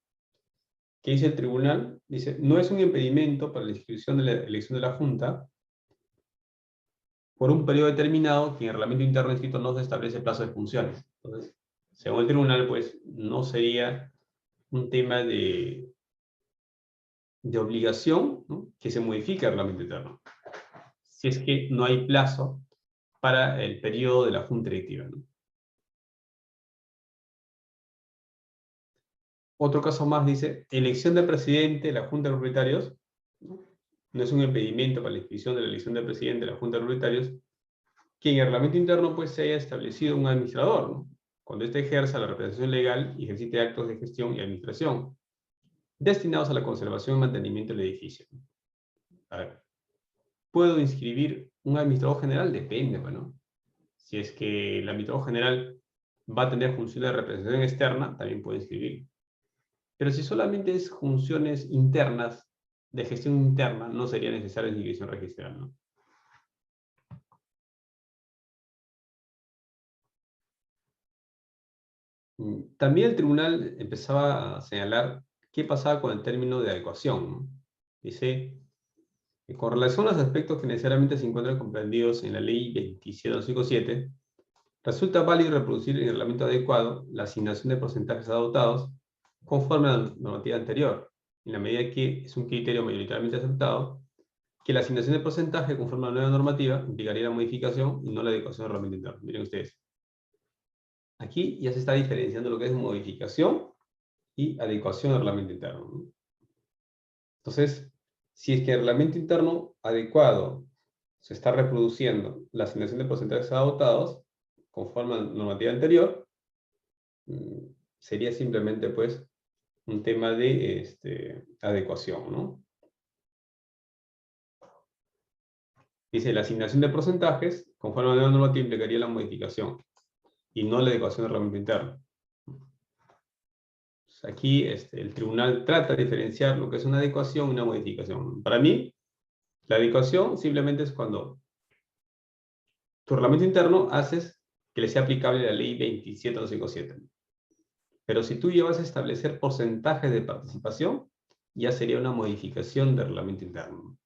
[SPEAKER 1] ¿Qué dice el tribunal? Dice, no es un impedimento para la inscripción de la elección de la Junta por un periodo determinado que en el reglamento interno inscrito no se establece plazo de funciones. Entonces, según el tribunal, pues, no sería un tema de obligación, ¿no?, que se modifique el reglamento interno, si es que no hay plazo para el periodo de la Junta Directiva, ¿no? Otro caso más dice, elección del presidente de la Junta de Propietarios, no es un impedimento para la inscripción de la elección del presidente de la Junta de Propietarios, que en el reglamento interno pues se haya establecido un administrador, ¿no?, cuando éste ejerza la representación legal y ejercite actos de gestión y administración, destinados a la conservación y mantenimiento del edificio. A ver, ¿puedo inscribir un administrador general? Depende, bueno. Si es que el administrador general va a tener funciones de representación externa, también puede inscribir. Pero si solamente es funciones internas, de gestión interna, no sería necesaria la inscripción registral, ¿no? También el tribunal empezaba a señalar qué pasaba con el término de adecuación, ¿no? Dice, con relación a los aspectos que necesariamente se encuentran comprendidos en la ley 27257, resulta válido reproducir en el reglamento adecuado la asignación de porcentajes adoptados conforme a la normativa anterior, en la medida que es un criterio mayoritariamente aceptado, que la asignación de porcentaje conforme a la nueva normativa implicaría la modificación y no la adecuación del reglamento interno. Miren ustedes. Aquí ya se está diferenciando lo que es modificación y adecuación al reglamento interno, ¿no? Entonces, si es que el reglamento interno adecuado se está reproduciendo la asignación de porcentajes adoptados conforme a la normativa anterior, sería simplemente pues un tema de adecuación, ¿no? Dice, la asignación de porcentajes conforme a la nueva normativa implicaría la modificación y no la adecuación del reglamento interno. Aquí el tribunal trata de diferenciar lo que es una adecuación y una modificación. Para mí, la adecuación simplemente es cuando tu reglamento interno haces que le sea aplicable la ley 27257. Pero si tú llevas a establecer porcentajes de participación, ya sería una modificación del reglamento interno.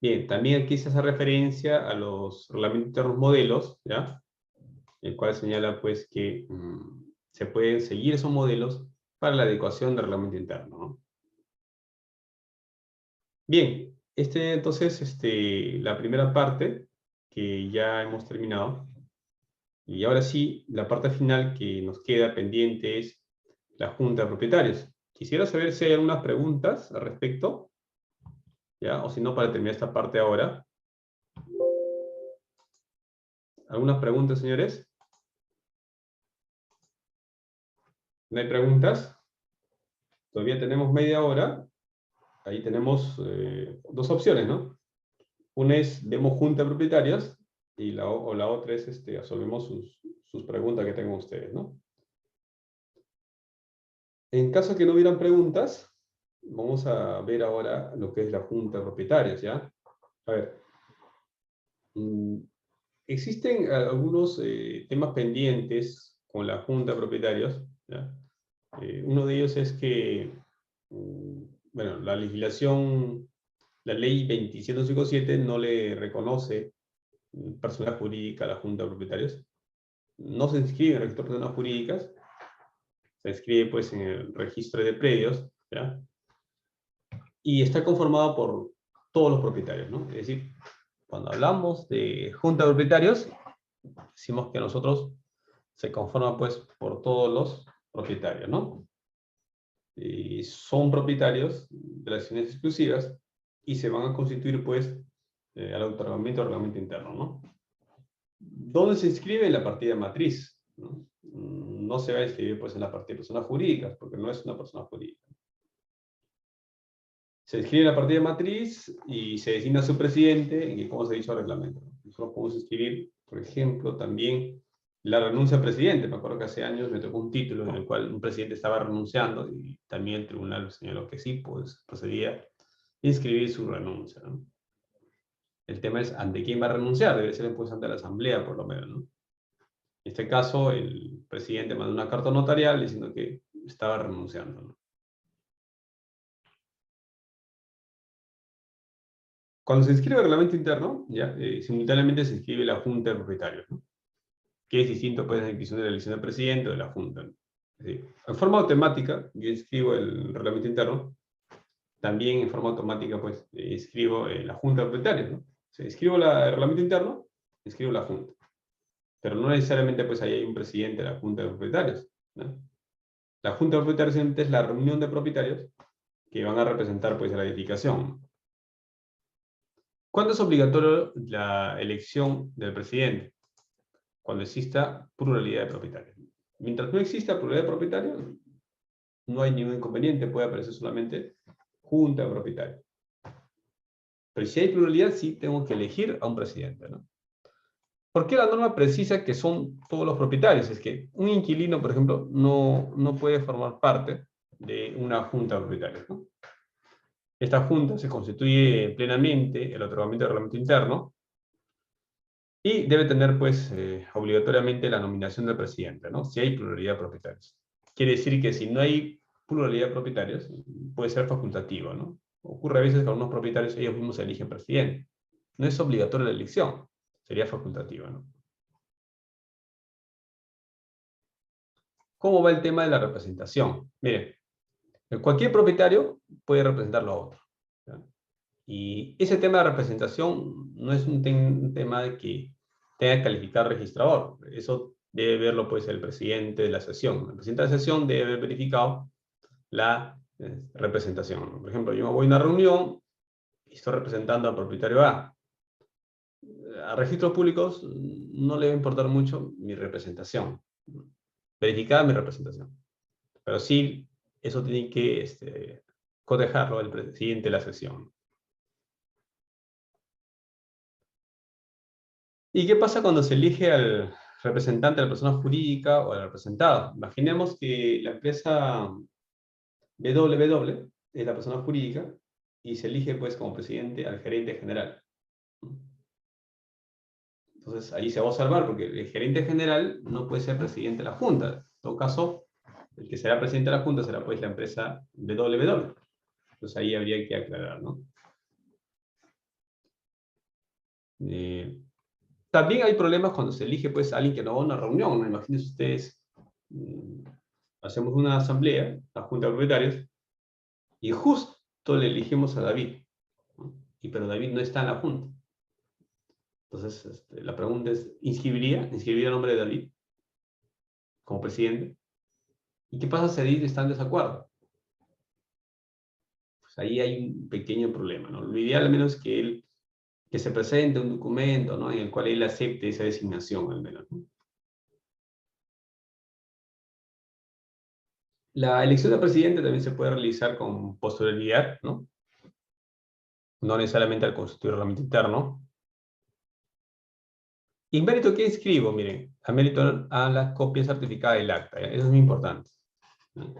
[SPEAKER 1] Bien, también aquí se hace referencia a los reglamentos internos modelos, ¿ya?, el cual señala pues que se pueden seguir esos modelos para la adecuación del reglamento interno, ¿no? Bien, entonces, la primera parte que ya hemos terminado, y ahora sí, la parte final que nos queda pendiente es la Junta de Propietarios. Quisiera saber si hay algunas preguntas al respecto, ¿ya? O si no, para terminar esta parte ahora. ¿Algunas preguntas, señores? ¿No hay preguntas? Todavía tenemos media hora. Ahí tenemos dos opciones, ¿no? Una es, demos Junta de Propietarios, y la otra es, resolvemos sus preguntas que tengan ustedes, ¿no? En caso que no hubieran preguntas, vamos a ver ahora lo que es la Junta de Propietarios, ¿ya? A ver. Existen algunos temas pendientes con la Junta de Propietarios, ¿ya? Uno de ellos es que, bueno, la legislación, la ley 27257 no le reconoce personalidad jurídica a la Junta de Propietarios. No se inscribe en el registro de personas jurídicas, se inscribe pues en el registro de predios, ¿ya? Y está conformado por todos los propietarios, ¿no? Es decir, cuando hablamos de Junta de Propietarios, decimos que nosotros se conforma pues por todos los propietarios, ¿no? Y son propietarios de las acciones exclusivas y se van a constituir pues al otorgamiento del reglamento interno, ¿no? ¿Dónde se inscribe? En la partida matriz, ¿no? No se va a inscribir pues en la partida de personas jurídicas, porque no es una persona jurídica. Se inscribe en la partida matriz y se designa su presidente, y como se dice el reglamento. Nosotros podemos inscribir, por ejemplo, también la renuncia al presidente. Me acuerdo que hace años me tocó un título en el cual un presidente estaba renunciando y también el tribunal señaló que sí, pues procedía a inscribir su renuncia, ¿no? El tema es ante quién va a renunciar, debe ser pues ante la asamblea por lo menos, ¿no? En este caso, el presidente mandó una carta notarial diciendo que estaba renunciando, ¿no? Cuando se inscribe el reglamento interno, ya, simultáneamente se inscribe la Junta de Propietarios, ¿no? Que es distinto pues, a la inscripción de la elección del presidente o de la Junta, ¿no? Es decir, en forma automática, yo inscribo el reglamento interno, también en forma automática pues, inscribo la Junta de Propietarios, ¿no? O sea, inscribo el reglamento interno, inscribo la Junta. Pero no necesariamente pues, ahí hay un presidente de la Junta de Propietarios, ¿no? La Junta de Propietarios es la reunión de propietarios que van a representar pues, a la edificación. ¿Cuándo es obligatorio la elección del presidente? Cuando exista pluralidad de propietarios. Mientras no exista pluralidad de propietarios, no hay ningún inconveniente, puede aparecer solamente junta de propietarios. Pero si hay pluralidad, sí tengo que elegir a un presidente, ¿no? ¿Por qué la norma precisa que son todos los propietarios? Es que un inquilino, por ejemplo, no puede formar parte de una junta de propietarios, ¿no? Esta junta se constituye plenamente el otorgamiento del reglamento interno y debe tener, pues, obligatoriamente la nominación del presidente, ¿no? Si hay pluralidad de propietarios. Quiere decir que si no hay pluralidad de propietarios, puede ser facultativo, ¿no? Ocurre a veces que algunos propietarios ellos mismos eligen presidente. No es obligatoria la elección, sería facultativa, ¿no? ¿Cómo va el tema de la representación? Miren, cualquier propietario puede representarlo a otro, ¿ya? Y ese tema de representación no es un tema de que tenga que calificar registrador. Eso debe verlo pues el presidente de la sesión. El presidente de la sesión debe haber verificado la representación. Por ejemplo, yo voy a una reunión y estoy representando al propietario A. A registros públicos no le va a importar mucho mi representación. Verificada mi representación. Pero sí, eso tiene que cotejarlo el presidente de la sesión. ¿Y qué pasa cuando se elige al representante de la persona jurídica o al representado? Imaginemos que la empresa BW es la persona jurídica y se elige pues como presidente al gerente general. Entonces ahí se va a observar porque el gerente general no puede ser presidente de la junta. En todo caso, el que será presidente de la junta será pues la empresa BW. Entonces ahí habría que aclarar, ¿no? También hay problemas cuando se elige pues alguien que no va a una reunión, ¿no? Imagínense ustedes, hacemos una asamblea, la junta de propietarios, y justo le elegimos a David, ¿no? Pero David no está en la junta. Entonces, la pregunta es, ¿inscribiría el nombre de David como presidente? ¿Y qué pasa si David está en desacuerdo? Pues ahí hay un pequeño problema, ¿no? Lo ideal al menos es que se presente un documento, ¿no? En el cual él acepte esa designación, al menos, ¿no? La elección del presidente también se puede realizar con posterioridad, ¿no? No necesariamente al constituir el reglamento interno. ¿Y mérito qué inscribo? Miren, a mérito a la copia certificada del acta, ¿ya? Eso es muy importante, ¿no?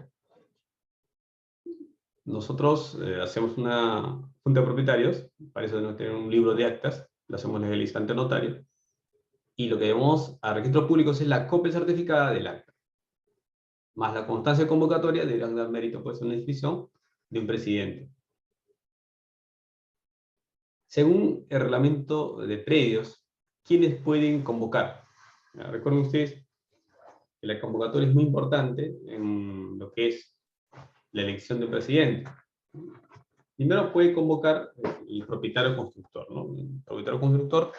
[SPEAKER 1] Nosotros hacemos una junta de propietarios, para eso tenemos que tener un libro de actas, lo hacemos legalista ante notario, y lo que debemos a registros públicos es la copia certificada del acta, más la constancia convocatoria deberán dar mérito pues a una inscripción de un presidente. Según el reglamento de predios, ¿quiénes pueden convocar? Recuerden ustedes que la convocatoria es muy importante en lo que es la elección de presidente. Primero puede convocar el propietario constructor, ¿no? El propietario constructor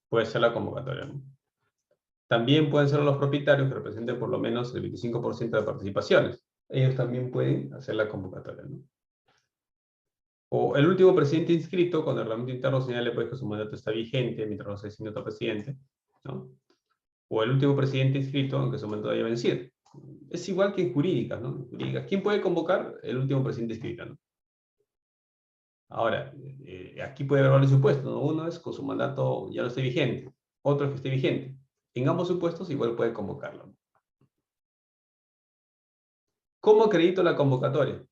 [SPEAKER 1] puede ser la convocatoria, ¿no? También pueden ser los propietarios que representen por lo menos el 25% de participaciones. Ellos también pueden hacer la convocatoria, ¿no? O el último presidente inscrito, cuando el reglamento interno señale pues, que su mandato está vigente mientras no se designe otro presidente, ¿no? O el último presidente inscrito, aunque su mandato haya vencido. Es igual que en jurídicas, ¿no? En jurídicas, ¿quién puede convocar? El último presidente inscrito, ¿no? Ahora, aquí puede haber varios supuestos, ¿no? Uno es con su mandato ya no esté vigente, otro es que esté vigente. En ambos supuestos igual puede convocarlo. ¿Cómo acredito la convocatoria?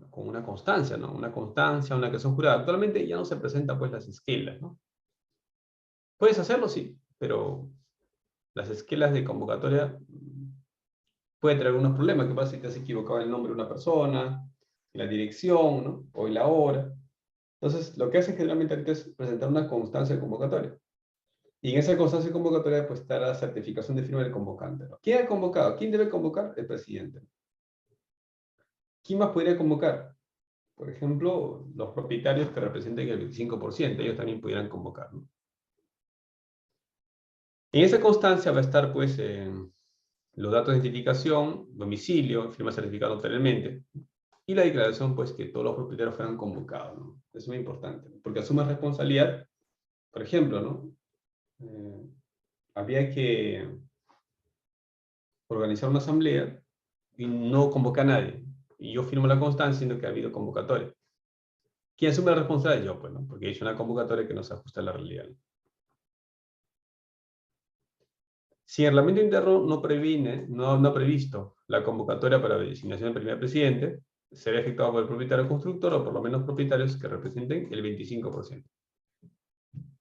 [SPEAKER 1] Con una constancia, ¿no? Una constancia, una declaración jurada. Actualmente ya no se presentan pues las esquelas, ¿no? Puedes hacerlo, sí, pero las esquelas de convocatoria pueden traer algunos problemas. ¿Qué pasa si te has equivocado en el nombre de una persona, en la dirección, ¿no? O en la hora? Entonces, lo que hacen generalmente ahorita es presentar una constancia de convocatoria. Y en esa constancia de convocatoria pues está la certificación de firma del convocante, ¿no? ¿Quién ha convocado? ¿Quién debe convocar? El presidente. ¿Quién más podría convocar? Por ejemplo, los propietarios que representen el 25%, ellos también pudieran convocar, ¿no? En esa constancia va a estar, pues, los datos de identificación, domicilio, firma certificada notarialmente, y la declaración, pues, que todos los propietarios fueran convocados, ¿no? Es muy importante, porque asume responsabilidad. Por ejemplo, ¿no? Había que organizar una asamblea y no convoca a nadie. Y yo firmo la constancia diciendo que ha habido convocatoria. ¿Quién asume la responsabilidad? Yo, pues, ¿no? Porque he hecho una convocatoria que no se ajusta a la realidad. Si el reglamento interno no ha previsto la convocatoria para la designación del primer presidente, será efectuado por el propietario constructor o por lo menos propietarios que representen el 25%.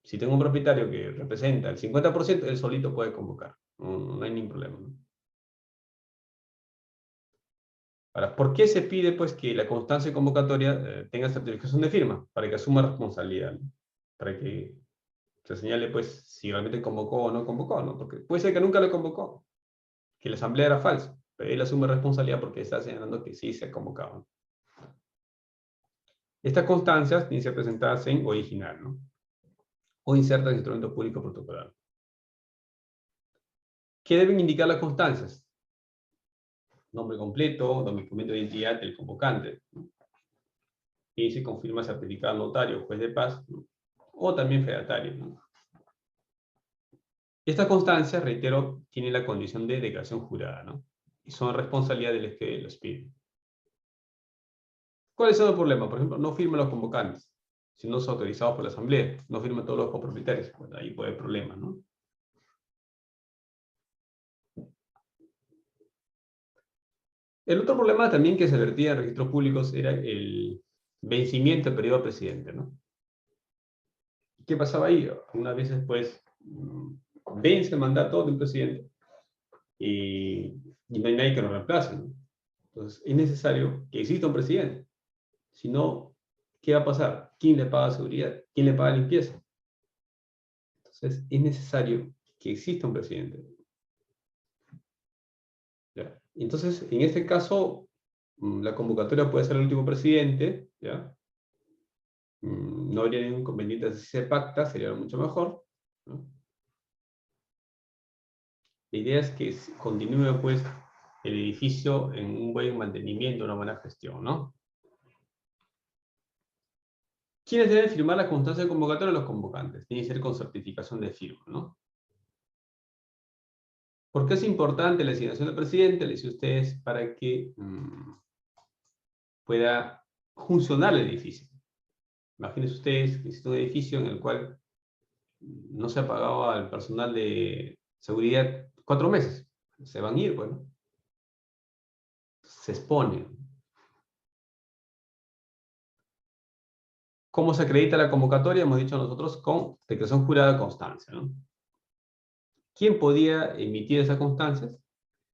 [SPEAKER 1] Si tengo un propietario que representa el 50%, él solito puede convocar. No hay ningún problema, ¿no? Ahora, ¿por qué se pide pues, que la constancia convocatoria tenga certificación de firma? Para que asuma responsabilidad, ¿no? Para que se señale pues, si realmente convocó o no convocó, ¿no? Porque puede ser que nunca lo convocó, que la asamblea era falsa, pero él asume responsabilidad porque está señalando que sí se ha convocado. Estas constancias tienen que ser presentadas en original, ¿no? O insertas en instrumento público protocolar. ¿Qué deben indicar las constancias? Nombre completo, documento de identidad del convocante, ¿no? Y se confirma certificado notario, juez de paz, ¿no? O también fedatario, ¿no? Estas constancias, reitero, tienen la condición de declaración jurada, ¿no? Y son responsabilidad del que los pide. ¿Cuáles son los problemas? Por ejemplo, no firman los convocantes, si no son autorizados por la asamblea, no firman todos los copropietarios, bueno, ahí puede haber problemas, ¿no? El otro problema también que se vertía en registros públicos era el vencimiento del periodo del presidente, ¿no? ¿Qué pasaba ahí? Unas veces, pues, vence el mandato de un presidente y no hay nadie que lo reemplace, ¿no? Entonces, es necesario que exista un presidente. Si no, ¿qué va a pasar? ¿Quién le paga seguridad? ¿Quién le paga limpieza? Entonces, es necesario que exista un presidente. ¿Ya? Entonces, en este caso, la convocatoria puede ser el último presidente, ¿ya? No habría ningún inconveniente si se pacta, sería mucho mejor, ¿no? La idea es que continúe, pues, el edificio en un buen mantenimiento, una buena gestión, ¿no? ¿Quiénes deben firmar la constancia de convocatoria? Los convocantes. Tiene que ser con certificación de firma, ¿no? ¿Por qué es importante la designación del presidente? Les decía a ustedes para que pueda funcionar el edificio. Imagínense ustedes que existe un edificio en el cual no se ha pagado al personal de seguridad 4 meses. Se van a ir, bueno. Se exponen. ¿Cómo se acredita la convocatoria? Hemos dicho nosotros con declaración jurada de constancia, ¿no? ¿Quién podía emitir esas constancias?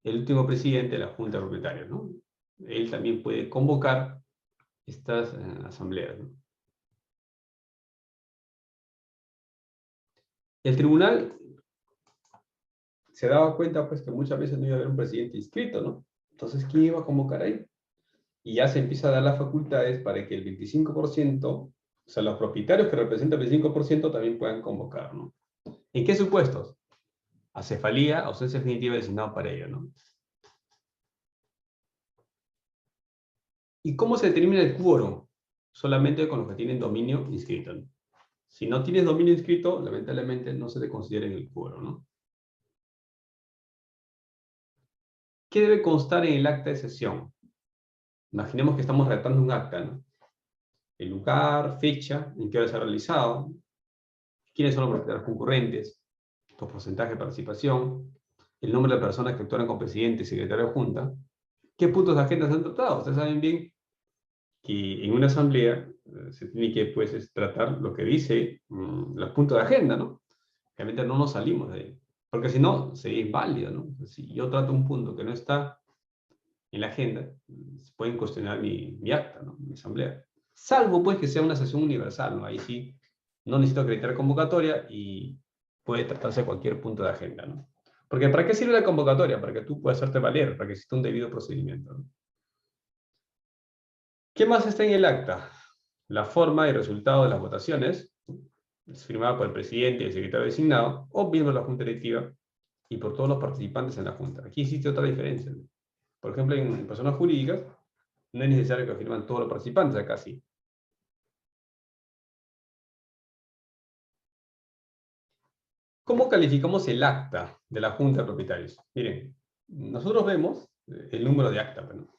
[SPEAKER 1] El último presidente de la Junta de Propietarios, ¿no? Él también puede convocar estas asambleas, ¿no? El tribunal se daba cuenta pues que muchas veces no iba a haber un presidente inscrito, ¿no? Entonces, ¿quién iba a convocar ahí? Y ya se empieza a dar las facultades para que el 25%, o sea, los propietarios que representan el 25% también puedan convocar, ¿no? ¿En qué supuestos? Acefalía, ausencia definitiva designado para ello, ¿no? ¿Y cómo se determina el quórum? Solamente con los que tienen dominio inscrito, ¿no? Si no tienes dominio inscrito, lamentablemente no se te considera en el quórum, ¿no? ¿Qué debe constar en el acta de sesión? Imaginemos que estamos redactando un acta, ¿no? El lugar, fecha, en qué hora se ha realizado, quiénes son los propietarios concurrentes, los porcentajes de participación, el número de personas que actuaron como presidente y secretario de junta, qué puntos de agenda se han tratado. Ustedes saben bien que en una asamblea se tiene que pues, tratar lo que dice los puntos de agenda, ¿no? Realmente no nos salimos de ahí, porque si no, sería inválido, ¿no? Si yo trato un punto que no está en la agenda, se pueden cuestionar mi acta, ¿no? Mi asamblea. Salvo pues que sea una sesión universal, ¿no? Ahí sí no necesito acreditar convocatoria y puede tratarse cualquier punto de agenda, ¿no? Porque ¿para qué sirve la convocatoria? Para que tú puedas hacerte valer, para que exista un debido procedimiento, ¿no? ¿Qué más está en el acta? La forma y resultado de las votaciones, es firmada por el presidente y el secretario designado, o miembro de la junta directiva, y por todos los participantes en la junta. Aquí existe otra diferencia, ¿no? Por ejemplo, en personas jurídicas, no es necesario que firman todos los participantes, acá sí. ¿Cómo calificamos el acta de la Junta de Propietarios? Miren, nosotros vemos el número de acta, ¿no?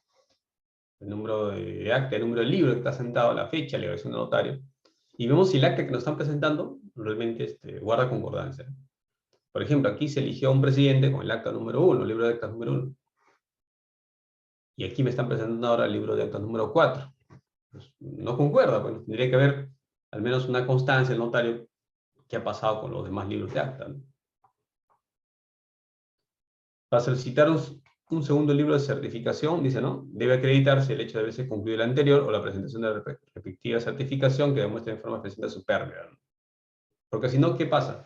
[SPEAKER 1] El número de acta, el número del libro que está sentado, la fecha, la elevación del notario, y vemos si el acta que nos están presentando realmente guarda concordancia. Por ejemplo, aquí se eligió a un presidente con el acta número 1, el libro de actas número 1. Y aquí me están presentando ahora el libro de actas número 4. Pues no concuerda, pues tendría que haber al menos una constancia del notario que ha pasado con los demás libros de acta, ¿no? Para solicitar un segundo libro de certificación, dice, ¿no? Debe acreditarse el hecho de haberse concluido el anterior o la presentación de la respectiva certificación que demuestre en forma fehaciente su pérdida, ¿no? Porque si no, ¿qué pasa?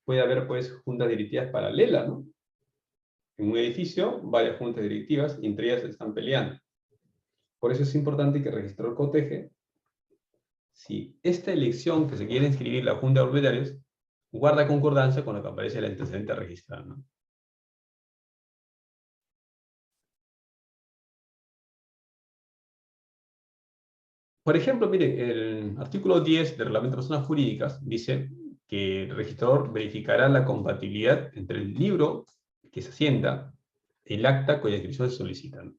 [SPEAKER 1] Puede haber, pues, juntas directivas paralelas, ¿no? En un edificio, varias juntas directivas, y entre ellas se están peleando. Por eso es importante que el registrador coteje si esta elección que se quiere inscribir en la Junta de Propietarios guarda concordancia con lo que aparece en el antecedente registrado, ¿no? Por ejemplo, miren, el artículo 10 del Reglamento de Personas Jurídicas dice que el registrador verificará la compatibilidad entre el libro que se asienta, el acta cuya inscripción se solicita, ¿no?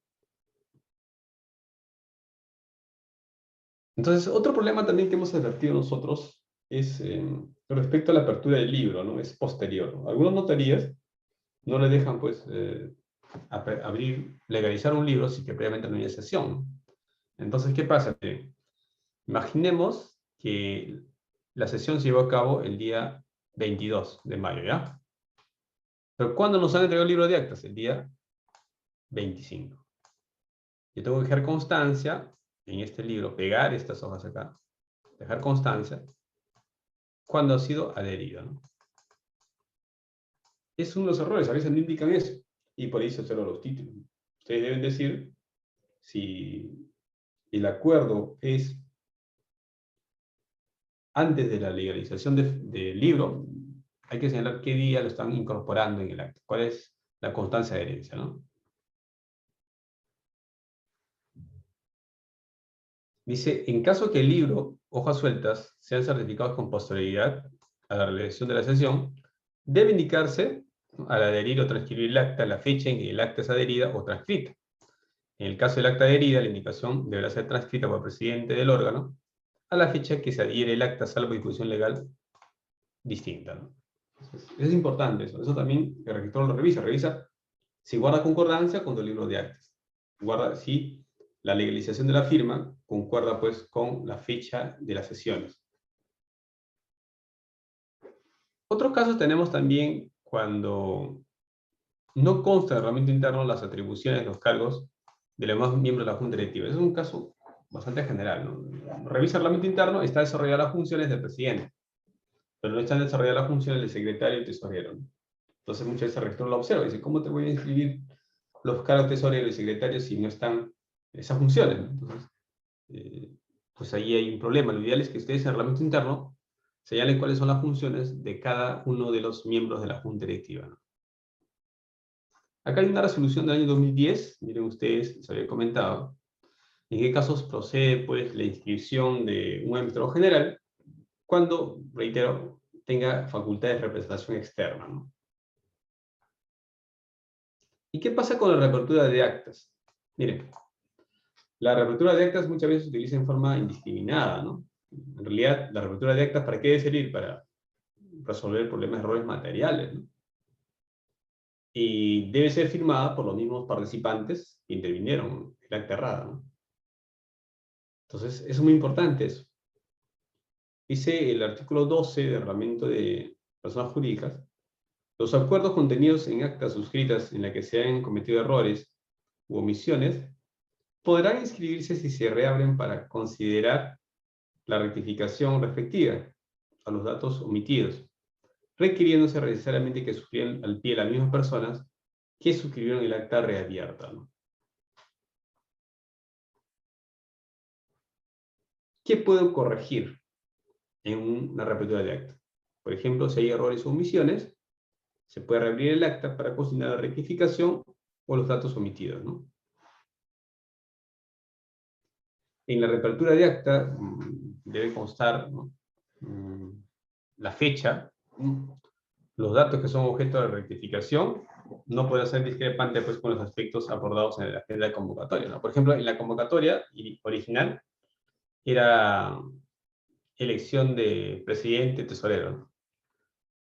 [SPEAKER 1] Entonces, otro problema también que hemos advertido nosotros es respecto a la apertura del libro, ¿no? Es posterior, ¿no? Algunas notarías no le dejan, pues, abrir, legalizar un libro si que previamente no hay sesión, ¿no? Entonces, ¿qué pasa? Imaginemos que la sesión se llevó a cabo el día 22 de mayo, ¿ya? Pero ¿cuándo nos han entregado el libro de actas? El día 25. Yo tengo que dejar constancia en este libro, pegar estas hojas acá, dejar constancia, cuando ha sido adherido, ¿no? Es uno de los errores, a veces no indican eso, y por eso se los títulos. Ustedes deben decir si el acuerdo es antes de la legalización del libro, hay que señalar qué día lo están incorporando en el acta, cuál es la constancia de herencia, ¿no? Dice, en caso que el libro, hojas sueltas, sean certificados con posterioridad a la realización de la sesión, debe indicarse, ¿no?, al adherir o transcribir el acta, la fecha en que el acta es adherida o transcrita. En el caso del acta adherida, la indicación deberá ser transcrita por el presidente del órgano a la fecha que se adhiere el acta, salvo disposición legal distinta, ¿no? Entonces, es importante eso. Eso también el registrador lo revisa. Revisa si guarda concordancia con el libro de actas. Guarda si la legalización de la firma concuerda, pues, con la fecha de las sesiones. Otros casos tenemos también cuando no consta en el reglamento interno las atribuciones, los cargos de los demás miembros de la Junta Directiva. Es un caso bastante general, ¿no? Revisa el reglamento interno, está desarrollada las funciones del presidente. pero no están desarrolladas las funciones del secretario y tesorero, ¿no? Entonces muchas veces el rector lo observa y dice, ¿cómo te voy a inscribir los cargos tesorero y secretario si no están esas funciones, ¿no? Entonces, pues ahí hay un problema. Lo ideal es que ustedes en el reglamento interno señalen cuáles son las funciones de cada uno de los miembros de la junta directiva, ¿no? Acá hay una resolución del año 2010, miren ustedes, les había comentado, en qué casos procede pues la inscripción de un árbitro general cuando, reitero, tenga facultades de representación externa, ¿no? ¿Y qué pasa con la reapertura de actas? Miren, la reapertura de actas muchas veces se utiliza en forma indiscriminada, ¿no? En realidad, la reapertura de actas, ¿para qué debe servir? Para resolver problemas de errores materiales, ¿no? Y debe ser firmada por los mismos participantes que intervinieron en el acta errada, ¿no? Entonces, eso es muy importante eso. Dice el artículo 12 del Reglamento de Personas Jurídicas: los acuerdos contenidos en actas suscritas en la que se hayan cometido errores u omisiones podrán inscribirse si se reabren para considerar la rectificación respectiva a los datos omitidos, requiriéndose necesariamente que suscriban al pie las mismas personas que suscribieron el acta reabierta, ¿no? ¿Qué puedo corregir en una reapertura de acta? Por ejemplo, si hay errores o omisiones, se puede reabrir el acta para consignar la rectificación o los datos omitidos, ¿no? En la reapertura de acta debe constar, ¿no?, la fecha, los datos que son objeto de rectificación no pueden ser discrepantes pues, con los aspectos abordados en la agenda de convocatoria, ¿no? Por ejemplo, en la convocatoria original era elección de presidente, tesorero, ¿no?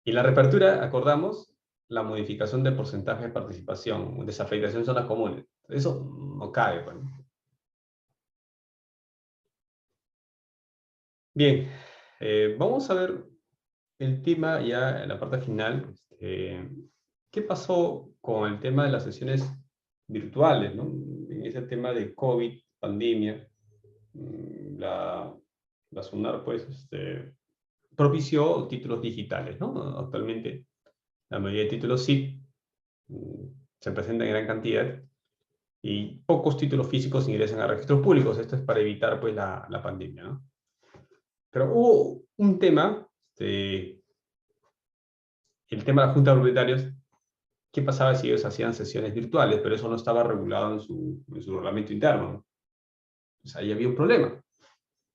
[SPEAKER 1] Y en la reapertura acordamos la modificación del porcentaje de participación, desafectación de zonas comunes. Eso no cabe, pues, ¿no? Bien, vamos a ver el tema ya en la parte final. ¿Qué pasó con el tema de las sesiones virtuales, ¿no? En ese tema de COVID, pandemia, la SUNAR pues, propició títulos digitales, ¿no? Actualmente la mayoría de títulos sí se presentan en gran cantidad y pocos títulos físicos ingresan a registros públicos. Esto es para evitar pues, la pandemia, ¿no? Pero hubo un tema, el tema de la Junta de Propietarios. ¿Qué pasaba si ellos hacían sesiones virtuales? Pero eso no estaba regulado en su reglamento interno. O sea, ahí había un problema.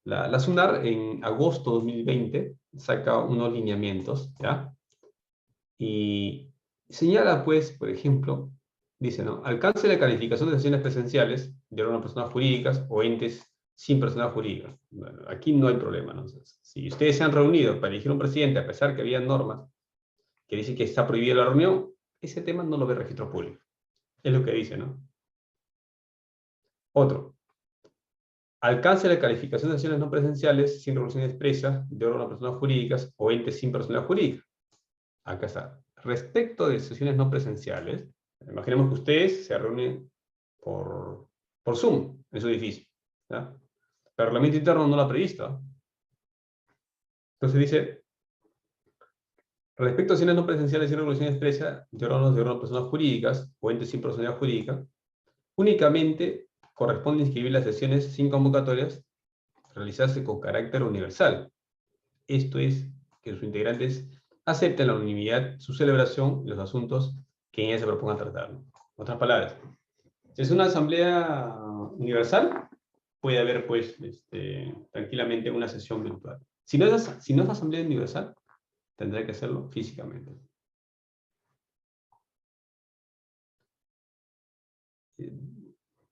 [SPEAKER 1] La SUNAR en agosto de 2020 saca unos lineamientos, ¿ya? Y señala, pues, por ejemplo, dice, ¿no? Alcance la calificación de sesiones presenciales de órganos personas jurídicas o entes sin personas jurídicas. Bueno, aquí no hay problema, ¿no? Si ustedes se han reunido para elegir un presidente, a pesar que había normas que dicen que está prohibida la reunión, ese tema no lo ve el registro público. Es lo que dice, ¿no? Otro. Alcance la calificación de sesiones no presenciales sin resolución expresa de órganos personas jurídicas o entes sin personalidad jurídica. Acá está. Respecto de sesiones no presenciales, imaginemos que ustedes se reúnen por Zoom en su edificio, ¿ya? Pero el reglamento interno no lo ha previsto. Entonces dice, respecto a sesiones no presenciales sin resolución expresa de órganos personas jurídicas o entes sin personalidad jurídica, únicamente corresponde inscribir las sesiones sin convocatorias realizarse con carácter universal. Esto es, que sus integrantes acepten la unanimidad su celebración y los asuntos que en ella se propongan tratar, ¿no? En otras palabras, si es una asamblea universal, puede haber, pues, tranquilamente una sesión virtual. Si no es asamblea universal, tendrá que hacerlo físicamente.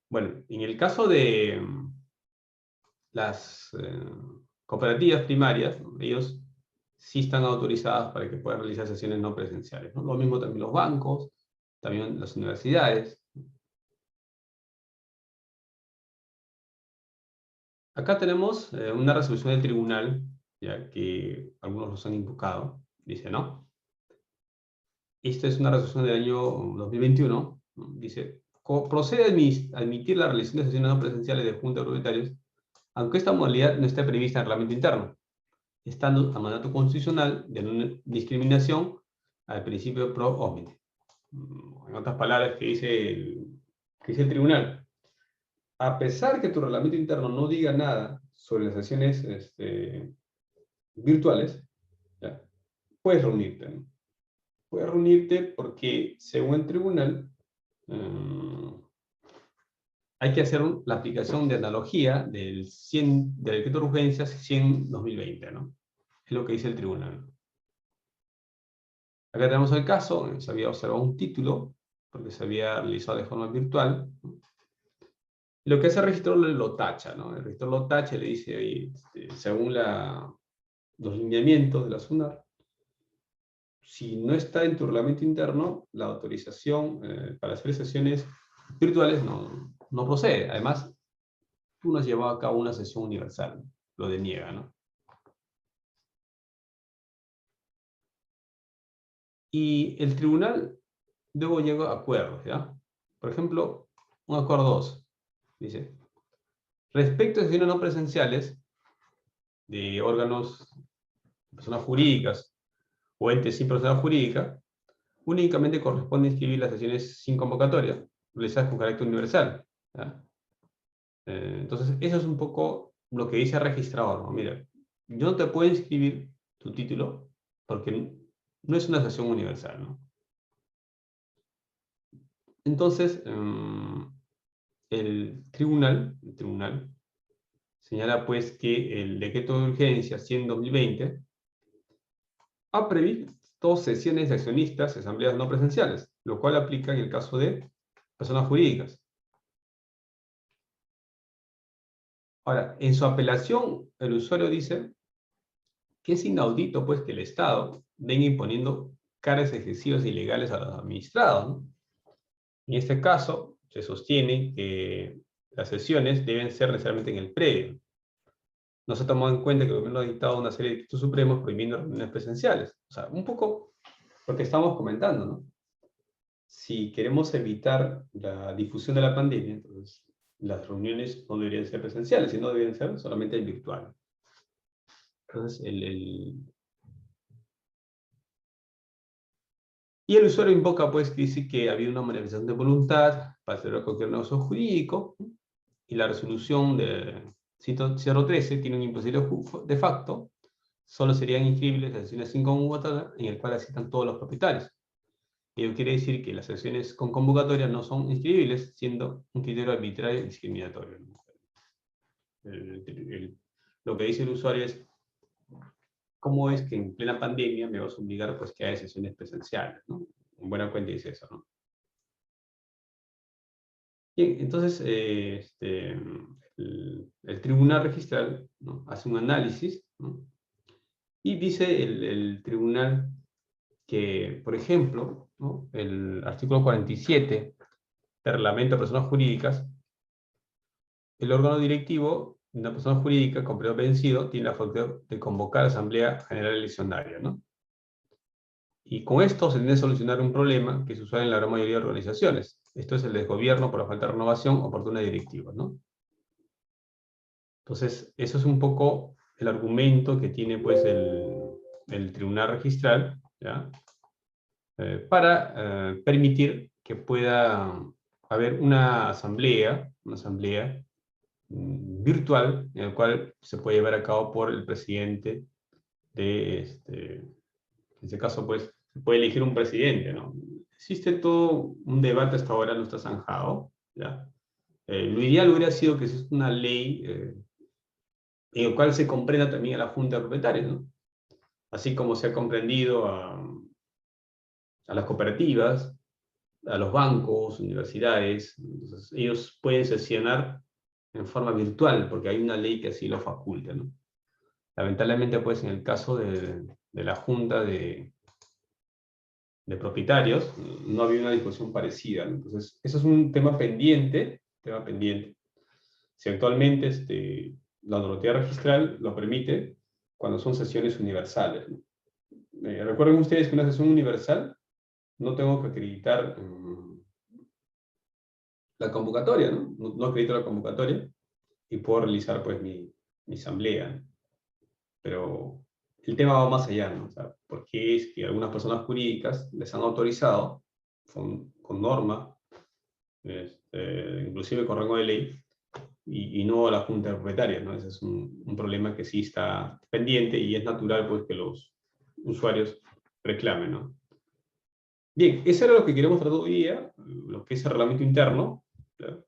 [SPEAKER 1] Bueno, en el caso de las cooperativas primarias, ¿no?, ellos sí están autorizadas para que puedan realizar sesiones no presenciales, ¿no? Lo mismo también los bancos, también las universidades. Acá tenemos una resolución del tribunal, ya que algunos los han invocado. Dice, ¿no? Esta es una resolución del año 2021. ¿no? Dice, procede a admitir la realización de sesiones no presenciales de junta de propietarios, aunque esta modalidad no esté prevista en el reglamento interno. estando a mandato constitucional de no discriminación al principio pro homine. En otras palabras, que dice el tribunal, a pesar que tu reglamento interno no diga nada sobre las sesiones virtuales, ¿ya? Puedes reunirte, ¿no? Puedes reunirte porque, según el tribunal, hay que hacer la aplicación de analogía del decreto de urgencias 100/2020, ¿no? Es lo que dice el tribunal. Acá tenemos el caso, se había observado un título, porque se había realizado de forma virtual. Lo que hace el registro lo tacha, ¿no? El registro lo tacha y le dice, oye, según los lineamientos de la SUNAR, si no está en tu reglamento interno, la autorización para hacer sesiones virtuales no procede. Además, tú no has llevado a cabo una sesión universal, ¿no? Lo deniega, ¿no? Y el tribunal luego llega a acuerdos, ¿ya? Por ejemplo, un acuerdo 2, dice, respecto a sesiones no presenciales de órganos, personas jurídicas o entes sin personalidad jurídica, únicamente corresponde inscribir las sesiones sin convocatoria, realizadas con carácter universal, ¿ya? Entonces, eso es un poco lo que dice el registrador, ¿no? Mira, yo no te puedo inscribir tu título porque no es una sesión universal, ¿no? Entonces, el tribunal señala pues que el decreto de urgencia 100/2020 ha previsto sesiones de accionistas y asambleas no presenciales, lo cual aplica en el caso de personas jurídicas. Ahora, en su apelación, el usuario dice que es inaudito pues que el Estado venga imponiendo cargas excesivas e ilegales a los administrados, ¿no? En este caso, se sostiene que las sesiones deben ser necesariamente en el predio. No se ha tomado en cuenta que el gobierno ha dictado una serie de decretos supremos prohibiendo reuniones presenciales. O sea, un poco lo que estamos comentando, ¿no? Si queremos evitar la difusión de la pandemia, entonces las reuniones no deberían ser presenciales, sino deberían ser solamente virtuales. Entonces, y el usuario invoca, pues, que dice que había una manifestación de voluntad para celebrar cualquier negocio jurídico, y la resolución de 013 tiene un imposible de facto, solo serían inscribibles las sesiones sin convocatoria, en el cual asistan todos los propietarios. Ello quiere decir que las sesiones con convocatoria no son inscribibles, siendo un criterio arbitrario y discriminatorio. Lo que dice el usuario es, ¿cómo es que en plena pandemia me vas a obligar pues, que haya sesiones presenciales, ¿no? En buena cuenta dice eso, ¿no? Bien, entonces el tribunal registral, ¿no? Hace un análisis, ¿no? Y dice el tribunal que, por ejemplo, ¿no? El artículo 47 del reglamento de personas jurídicas, el órgano directivo de una persona jurídica con periodo vencido tiene la facultad de convocar a asamblea general eleccionaria, ¿no? Y con esto se tiene que solucionar un problema que se usa en la gran mayoría de organizaciones. Esto es el desgobierno por la falta de renovación oportuna de directivos, ¿no? Entonces, eso es un poco el argumento que tiene pues el tribunal registral, ¿ya? Para permitir que pueda haber una asamblea virtual, en la cual se puede llevar a cabo por el presidente de, en este caso, pues, se puede elegir un presidente, ¿no? Existe todo un debate hasta ahora, no está zanjado, ¿ya? Lo ideal hubiera sido que exista una ley en la cual se comprenda también a la Junta de Propietarios, ¿no? Así como se ha comprendido a las cooperativas, a los bancos, universidades. Entonces, ellos pueden sesionar en forma virtual, porque hay una ley que así lo faculta, ¿no? Lamentablemente, pues, en el caso de la Junta de Propietarios, no había una disposición parecida, ¿no? Entonces, eso es un tema pendiente, Si actualmente la normativa registral lo permite cuando son sesiones universales, ¿no? Recuerden ustedes que una sesión universal no tengo que acreditar la convocatoria, ¿no? No acredito la convocatoria y puedo realizar pues mi asamblea, ¿no? Pero el tema va más allá, ¿no? O sea, porque es que algunas personas jurídicas les han autorizado con norma, inclusive con rango de ley, y no a la junta de propietarios, ¿no? Ese es un problema que sí está pendiente y es natural pues, que los usuarios reclamen, ¿no? Bien, eso era lo que queremos tratar hoy día, lo que es el reglamento interno, ¿ya?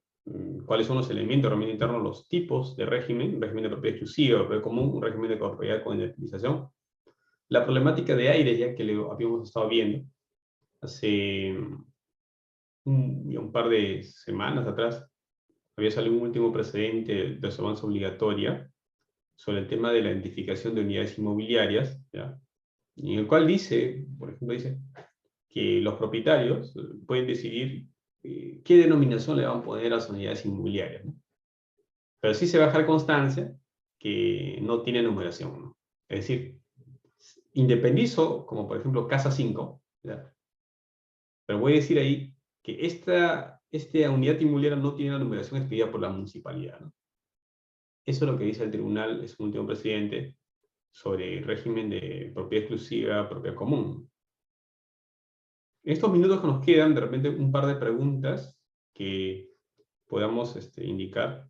[SPEAKER 1] Cuáles son los elementos del reglamento interno, los tipos de régimen de propiedad exclusiva, propiedad común, un régimen de propiedad con independización, la problemática de aire, ya que lo habíamos estado viendo hace un par de semanas atrás, había salido un último precedente de observancia obligatoria sobre el tema de la identificación de unidades inmobiliarias, ¿ya? En el cual dice, por ejemplo, dice que los propietarios pueden decidir qué denominación le van a poner a las unidades inmobiliarias, ¿no? Pero sí se va a dejar constancia que no tiene numeración, ¿no? Es decir, independizo, como por ejemplo Casa 5, ¿ya? Pero voy a decir ahí que esta unidad inmobiliaria no tiene la numeración expedida por la municipalidad, ¿no? Eso es lo que dice el tribunal, es un último precedente sobre el régimen de propiedad exclusiva, propiedad común. En estos minutos que nos quedan, de repente un par de preguntas que podamos indicar.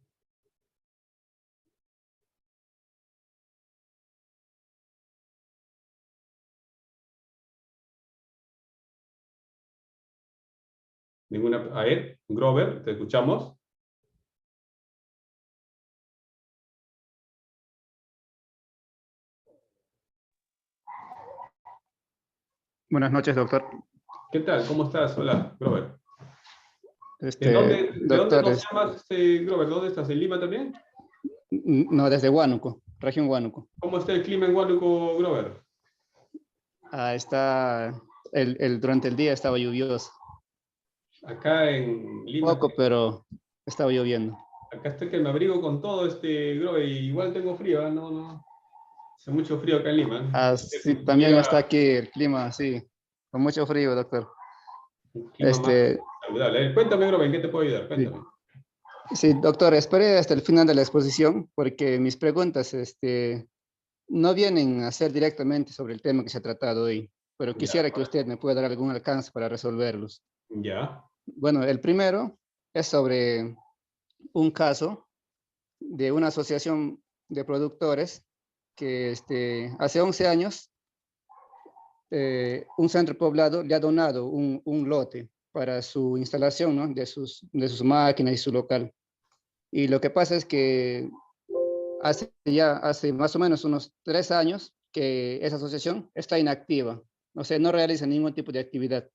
[SPEAKER 1] Ninguna. A ver, Grover, te escuchamos.
[SPEAKER 9] Buenas noches, doctor.
[SPEAKER 1] ¿Qué tal? ¿Cómo estás? Hola, Grover. ¿De dónde
[SPEAKER 9] Doctor,
[SPEAKER 1] nos llamas, Grover? ¿Dónde estás? ¿En Lima también?
[SPEAKER 9] no, desde Huánuco, región Huánuco.
[SPEAKER 1] ¿Cómo está el clima en Huánuco, Grover?
[SPEAKER 9] Durante el día estaba lluvioso.
[SPEAKER 1] Acá en Lima,
[SPEAKER 9] Poco, pero estaba lloviendo.
[SPEAKER 1] acá estoy que me abrigo con todo, Grover, y igual tengo frío, ¿eh? No, hace mucho frío acá en Lima.
[SPEAKER 9] Sí, también está aquí el clima, sí, con mucho frío, doctor.
[SPEAKER 1] Un clima más saludable. Cuéntame, Grover, ¿en qué te puedo ayudar? Cuéntame.
[SPEAKER 9] Sí, doctor, esperé hasta el final de la exposición porque mis preguntas no vienen a ser directamente sobre el tema que se ha tratado hoy, pero quisiera que usted me pueda dar algún alcance para resolverlos.
[SPEAKER 1] Ya.
[SPEAKER 9] Bueno, el primero es sobre un caso de una asociación de productores que hace 11 años un centro poblado le ha donado un lote para su instalación, ¿no? de sus máquinas y su local. Y lo que pasa es que hace más o menos unos 3 años que esa asociación está inactiva, o sea, no realiza ningún tipo de actividad.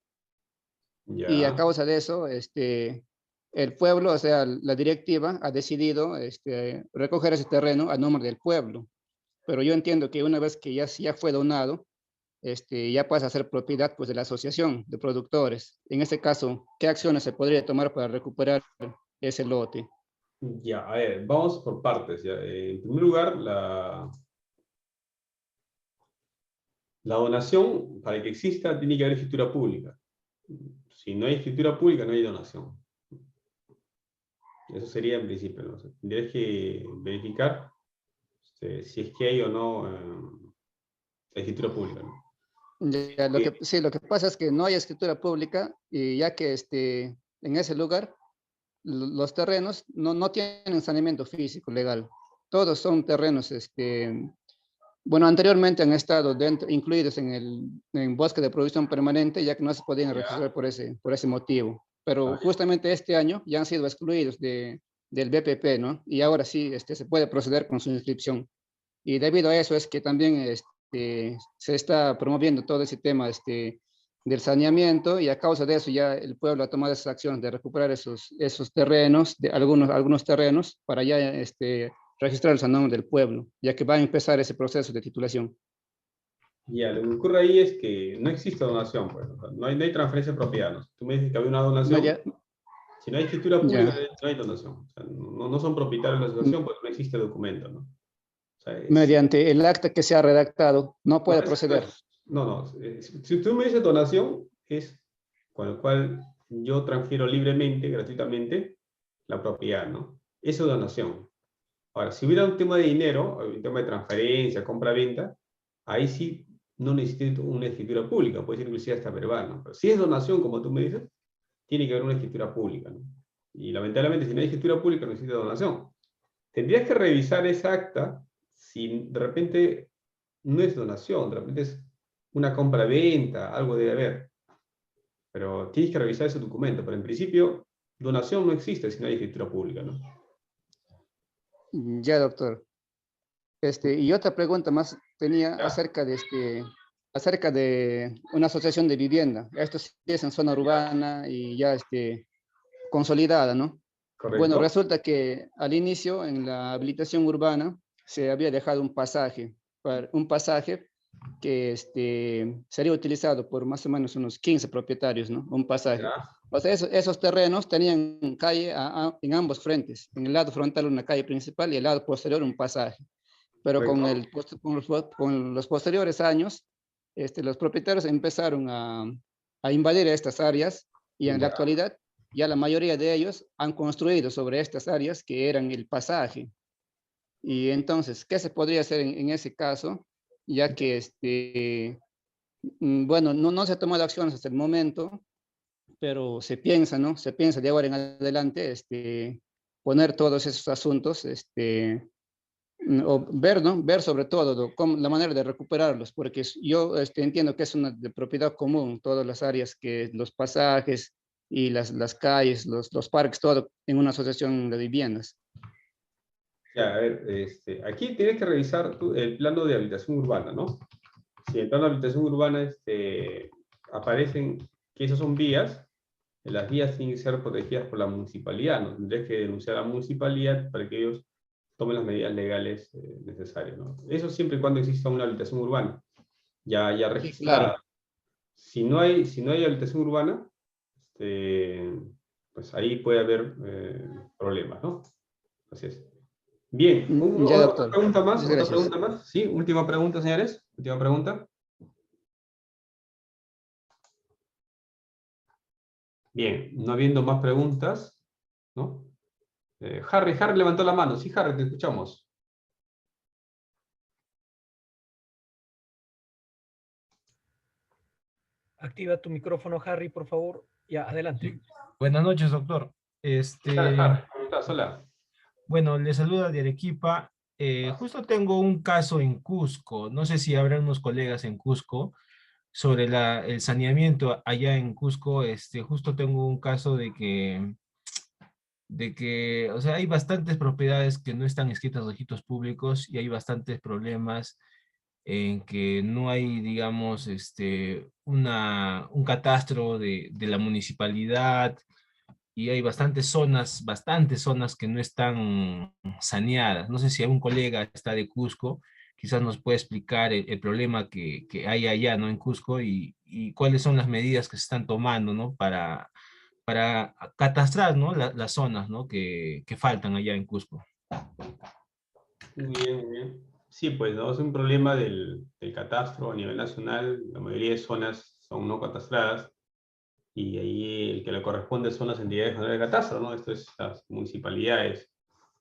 [SPEAKER 1] Ya.
[SPEAKER 9] Y a causa de eso, el pueblo, o sea, la directiva ha decidido recoger ese terreno a nombre del pueblo. Pero yo entiendo que una vez que ya fue donado, ya pasa a ser propiedad pues, de la asociación de productores. En este caso, ¿qué acciones se podría tomar para recuperar ese lote?
[SPEAKER 1] Ya, a ver, vamos por partes. Ya. En primer lugar, la donación, para que exista, tiene que haber escritura pública. Si no hay escritura pública, no hay donación. Eso sería en principio, ¿no? O sea, tendrías que verificar si es que hay o no la escritura pública, ¿no?
[SPEAKER 9] Ya, lo que pasa es que no hay escritura pública y ya que en ese lugar los terrenos no tienen saneamiento físico legal. Todos son terrenos, bueno, anteriormente han estado incluidos en bosque de producción permanente, ya que no se podían registrar por ese motivo. Pero justamente este año ya han sido excluidos del BPP, ¿no? Y ahora sí se puede proceder con su inscripción. Y debido a eso es que también se está promoviendo todo ese tema del saneamiento y a causa de eso ya el pueblo ha tomado esas acciones de recuperar esos terrenos, algunos terrenos, para ya registrarlos a nombre del pueblo, ya que va a empezar ese proceso de titulación.
[SPEAKER 1] Ya, lo que ocurre ahí es que no existe donación, pues, o sea, no hay transferencia de propiedad, ¿no? Tú me dices que había una donación, si no hay escritura pública, no hay donación. O sea, no son propietarios de la asociación porque no existe documento, ¿no? O sea,
[SPEAKER 9] Mediante el acta que se ha redactado, no puede proceder.
[SPEAKER 1] No. Si tú me dices donación, es con el cual yo transfiero libremente, gratuitamente, la propiedad, ¿no? Eso es donación. Ahora, si hubiera un tema de dinero, un tema de transferencia, compra-venta, ahí sí no necesito una escritura pública, puede ser inclusive hasta verbal, ¿no? Pero si es donación, como tú me dices, tiene que haber una escritura pública, ¿no? Y lamentablemente, si no hay escritura pública, no necesita donación. Tendrías que revisar esa acta si de repente no es donación, de repente es una compra-venta, algo debe haber. Pero tienes que revisar ese documento, pero en principio, donación no existe si no hay escritura pública, ¿no?
[SPEAKER 9] Ya, doctor. Y otra pregunta más tenía
[SPEAKER 1] ¿Ya?
[SPEAKER 9] acerca de una asociación de vivienda. Esto sí es en zona urbana y ya consolidada, ¿no? Bueno,
[SPEAKER 1] ¿Correcto?
[SPEAKER 9] resulta que al inicio, en la habilitación urbana, se había dejado un pasaje que sería utilizado por más o menos unos 15 propietarios, ¿no? Un pasaje.
[SPEAKER 1] ¿Ya?
[SPEAKER 9] O sea, esos terrenos tenían calle en ambos frentes. En el lado frontal una calle principal y el lado posterior un pasaje. Pero
[SPEAKER 1] ¿Correcto?
[SPEAKER 9] con los posteriores años, los propietarios empezaron a invadir estas áreas y en la
[SPEAKER 1] Ya.
[SPEAKER 9] actualidad ya la mayoría de ellos han construido sobre estas áreas que eran el pasaje. Y entonces, ¿qué se podría hacer en ese caso? Ya que, bueno, no se ha tomado acciones hasta el momento, pero se piensa, ¿no? Se piensa de ahora en adelante, poner todos esos asuntos, o ver, ¿no? Ver sobre todo la manera de recuperarlos, porque yo entiendo que es una de propiedad común, todas las áreas, que los pasajes y las calles, los parques, todo en una asociación de viviendas.
[SPEAKER 1] Ya, a ver, aquí tienes que revisar el plano de habitación urbana, ¿no? Si en el plano de habitación urbana aparecen que esas son vías, las vías tienen que ser protegidas por la municipalidad, ¿no? Tendrías que denunciar a la municipalidad para que ellos tomen las medidas legales necesarias, ¿no? Eso siempre y cuando exista una habitación urbana, ya
[SPEAKER 9] Sí, claro.
[SPEAKER 1] registrada. Si no hay habitación urbana, pues ahí puede haber problemas, ¿no? Así es. Bien,
[SPEAKER 9] Ya,
[SPEAKER 1] otra
[SPEAKER 9] doctor.
[SPEAKER 1] pregunta más,
[SPEAKER 9] Muchas
[SPEAKER 1] otra
[SPEAKER 9] gracias.
[SPEAKER 1] pregunta más. Sí, última pregunta, señores. Última pregunta. Bien, no habiendo más preguntas, ¿no? Harry levantó la mano. Sí, Harry, te escuchamos.
[SPEAKER 10] Activa tu micrófono, Harry, por favor. Ya, adelante.
[SPEAKER 11] Sí. Buenas noches, doctor.
[SPEAKER 1] ¿Qué tal, Harry? ¿Cómo estás? Hola.
[SPEAKER 11] Bueno, le saluda de Arequipa. Justo tengo un caso en Cusco. No sé si habrá unos colegas en Cusco sobre el saneamiento allá en Cusco. Justo tengo un caso de que, o sea, hay bastantes propiedades que no están inscritas en registros públicos y hay bastantes problemas en que no hay, digamos, un catastro de la municipalidad y hay bastantes zonas que no están saneadas. No sé si algún colega está de Cusco, quizás nos puede explicar el problema que hay allá, ¿no? En Cusco y cuáles son las medidas que se están tomando, ¿no? Para catastrar, ¿no? Las zonas, ¿no? Que faltan allá en Cusco.
[SPEAKER 1] Muy bien, muy bien. Sí, pues no es un problema del catastro a nivel nacional. La mayoría de zonas son no catastradas y ahí el que le corresponde son las entidades generales de catastro, ¿no? Esto es las municipalidades,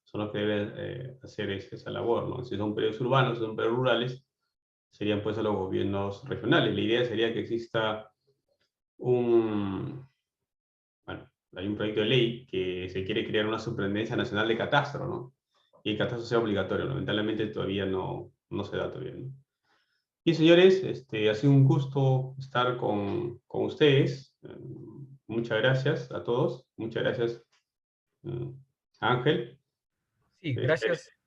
[SPEAKER 1] son los que deben hacer esa labor, ¿no? Si son predios urbanos, si son predios rurales, serían pues a los gobiernos regionales. La idea sería que exista bueno, hay un proyecto de ley que se quiere crear una superintendencia nacional de catastro, ¿no? Y el catastro sea obligatorio. Lamentablemente todavía no se da todavía, ¿no? Y señores, ha sido un gusto estar con ustedes. Muchas gracias a todos. Muchas gracias, Ángel.
[SPEAKER 10] Sí, gracias.